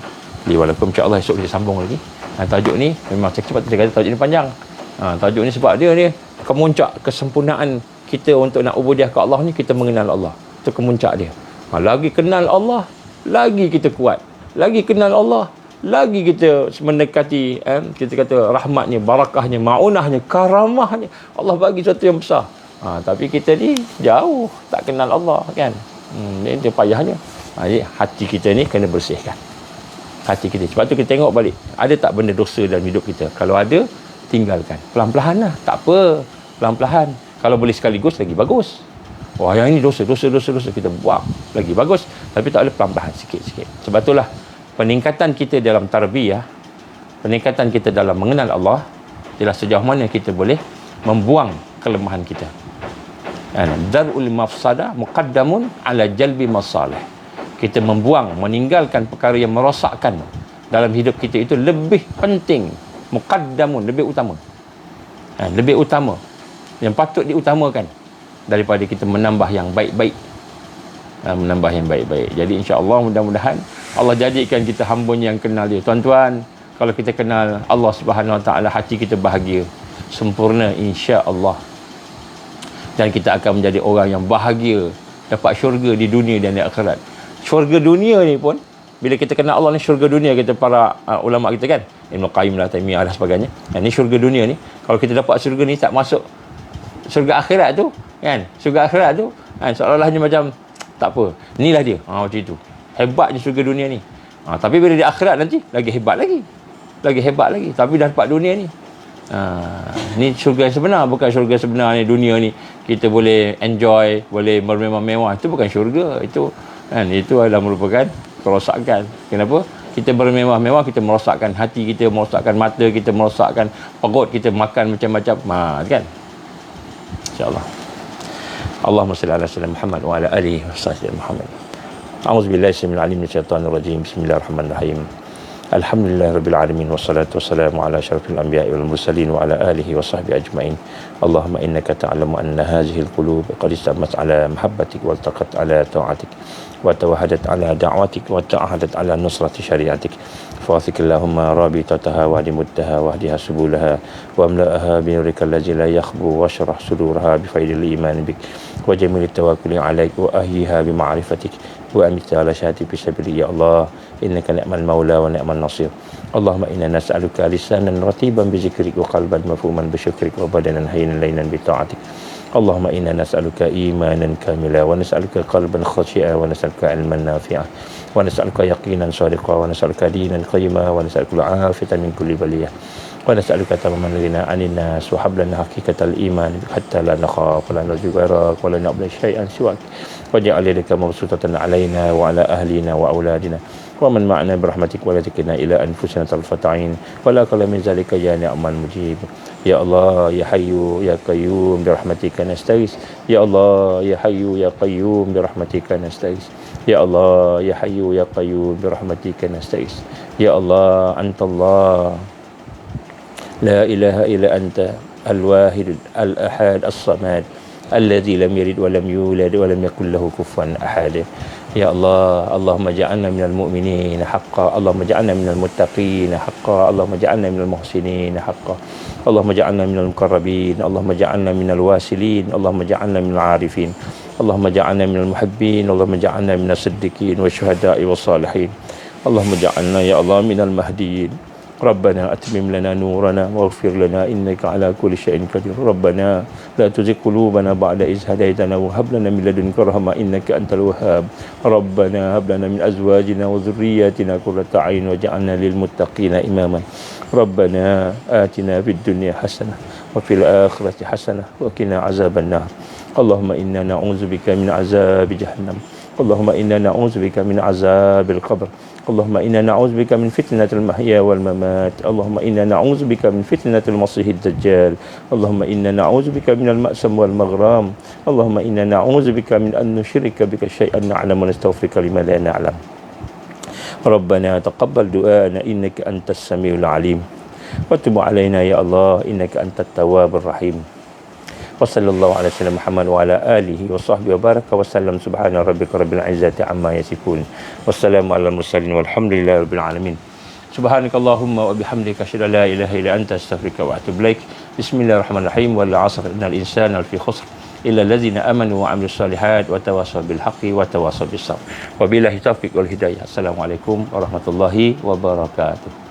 li wa lakum. InsyaAllah esok kita sambung lagi. Tajuk ni memang cepat kita kata tajuk ni panjang. Tajuk ni sebab dia ni kemuncak kesempurnaan kita untuk nak ubudiah ke Allah ni, kita mengenal Allah. Itu kemuncak dia. Lagi kenal Allah, lagi kita kuat. Lagi kenal Allah, lagi kita mendekati kita kata rahmatnya, barakahnya, ma'unahnya, karamahnya. Allah bagi sesuatu yang besar. Tapi kita ni jauh, tak kenal Allah kan. Itu payahnya. Jadi hati kita ni kena bersihkan. Hati kita. Sebab tu kita tengok balik, ada tak benda dosa dalam hidup kita? Kalau ada, tinggalkan. Pelan-pelan lah. Tak apa. Pelan-pelan. Kalau boleh sekaligus, lagi bagus. Wah, yang ini dosa. Kita buang. Lagi bagus. Tapi tak boleh pelan-pelan. Sikit-sikit. Sebab itulah, peningkatan kita dalam tarbiyah, peningkatan kita dalam mengenal Allah, ialah sejauh mana kita boleh membuang kelemahan kita. Dar'ul mafsadah muqaddamun ala jalbi masalih. Kita membuang, meninggalkan perkara yang merosakkan dalam hidup kita itu lebih penting, muqaddamun, lebih utama. Lebih utama, yang patut diutamakan daripada kita menambah yang baik-baik. Menambah yang baik-baik. Jadi insya-Allah, mudah-mudahan Allah jadikan kita hamba-Nya yang kenal Dia. Tuan-tuan, kalau kita kenal Allah Subhanahu Wa Taala, hati kita bahagia, sempurna insya-Allah. Dan kita akan menjadi orang yang bahagia, dapat syurga di dunia dan di akhirat. Syurga dunia ni pun, bila kita kenal Allah ni, syurga dunia, kita para ulama kita kan, Ibn Qayyim lah, Taimiyah dan sebagainya. Ni syurga dunia ni, kalau kita dapat syurga ni, tak masuk syurga akhirat tu kan. Syurga akhirat tu kan, seolah-olahnya macam tak apa, inilah dia. Macam itu. Hebatnya syurga dunia ni. Tapi bila di akhirat nanti, lagi hebat lagi. Lagi hebat lagi. Tapi dah dapat dunia ni. Ni syurga yang sebenar. Bukan syurga sebenar ni, dunia ni kita boleh enjoy, boleh bermewah-mewah. Itu bukan syurga. Itu adalah merupakan kerosakan. Kenapa? Kita bermewah-mewah, kita merosakkan hati kita, merosakkan mata kita, merosakkan perut kita, makan macam-macam. Kan? InsyaAllah. Allahumma salli ala sayyidina Muhammad wa ala alihi wa sahbihi Muhammad. A'udzubillahi minal alim minasyaitonir rajim. Bismillahirrahmanirrahim. Alhamdulillahirabbil alamin, wassalatu wassalamu ala asyrafil anbiya'i wal mursalin wa ala alihi wa sahbihi ajma'in. Allahumma innaka ta'lamu anna hadhihi al-qulub qad istamat ala mahabbatik wa altaqat ala ta'atik wa tawahadat ala da'watik wa ta'ahadat ala nusrati syariatik. Fa'athik Allahumma rabitataha wa dimuddaha wa hdiha subulaha wa amla'aha binurika allazi la yakhbu wa syrah suduraha bifaidil iman bik wa jamil tawakkuli alaik wa ahyiha bima'rifatik wa amita ala syahati fi sabili. Ya Allah, innaka ni'mal maula wa ni'mal nasir. Allahumma inna nas'aluka lisanan ratiban bi zikrik wa qalban mafhuman bi syukrik wa badanan hayyinan laynan bi ta'atik. Allahumma inna nas'aluka imanan kamila wa nas'aluka qalban khashi'a wa nas'aluka ilman nafi'a wa nas'aluka yaqinan sadiqa wa nas'aluka dinan qayyima wa nas'aluka al-'afiyata min kulli baliyah wa nas'aluka tamaman ghina 'anil nas wa hablana haqiqatal iman hatta la nakhaf wa la narju ghairak wa la na'budu syai'an siwak waj'al yadaka mabsutatan 'alaina wa 'ala ahlina wa auladina wa man ma'ana birahmatik wa la takilna ila anfusina tarfata 'ain wa la qala min zalika ya ni'mal mujib. Ya Allah, ya Hayyu ya Qayyum birahmatika nastaghis. Ya Allah, ya Hayyu ya Qayyum birahmatika nastaghis. Ya Allah, ya Hayyu ya Qayyum birahmatika nastaghis. Ya Allah, antallah la ilaha illa anta al-wahid al-ahad as-samad alladzi lam yalid wa lam yulad wa lam yakul lahu kufuwan ahad. Ya Allah, Allahumma ja'alna minal mu'minin haqqan, Allahumma ja'alna minal muttaqin haqqan, Allahumma ja'alna minal muhsinin haqqan, Allahumma ja'alna minal muqarrabin, Allahumma ja'alna minal wasilin, Allahumma ja'alna minal arifin, Allahumma ja'alna minal muhibbin, Allahumma ja'alna minas siddiqin wa syuhada'i was salihin, Allahumma ja'alna ya Allah minal mahdiyin. Rabbana atmim lana nurana waghfir lana innaka ala kulli syai'in qadir. Rabbana la tuzigh qulubana ba'da idh hadaytana wa hab lana min ladunka rahmah innaka antal wahhab. Rabbana hab lana min azwajina wa dhurriyyatina qurrata a'yun waj'alna lil muttaqina imama. Rabbana atina fid dunya hasanah wa fil akhirati hasanah wa qina azabannar. Allahumma inna na'udzubika min azabi jahannam. Allahumma inna na'udzubika min azabil qabr. Allahumma inna na'udzubika min fitnatil mahya wal mamat. Allahumma inna na'udzubika min fitnatil masiihid dajjal. Allahumma inna na'udzubika minal ma'sam wal maghram. Allahumma inna na'udzubika min an nusyrika bika syai'an na'lamu wa nastaghfiruka lima la na'lam. Rabbana taqabbal du'ana innaka antas samiul alim. Wa tub 'alaina ya Allah innaka antat tawwabur rahim. Wa sallallahu ala sayyidina Muhammad wa ala alihi wa sahbihi wa baraka wa sallam. Subhana rabbika rabbil izzati amma yasifun. Wassalamu ala mursalin walhamdulillahi rabbil alamin. Subhanakallahumma wa bihamdika asyhadu an la ilaha illa anta astaghfiruka wa atubu ilaik. Bismillahirrahmanirrahim. Wal 'asr innal insana lafi khusr illa allazina amanu wa 'amilus solihat wa tawassaw bil haqqi wa tawassaw bis sabr. Wabillahi taufiq wal hidayah. Assalamualaikum warahmatullahi wabarakatuh.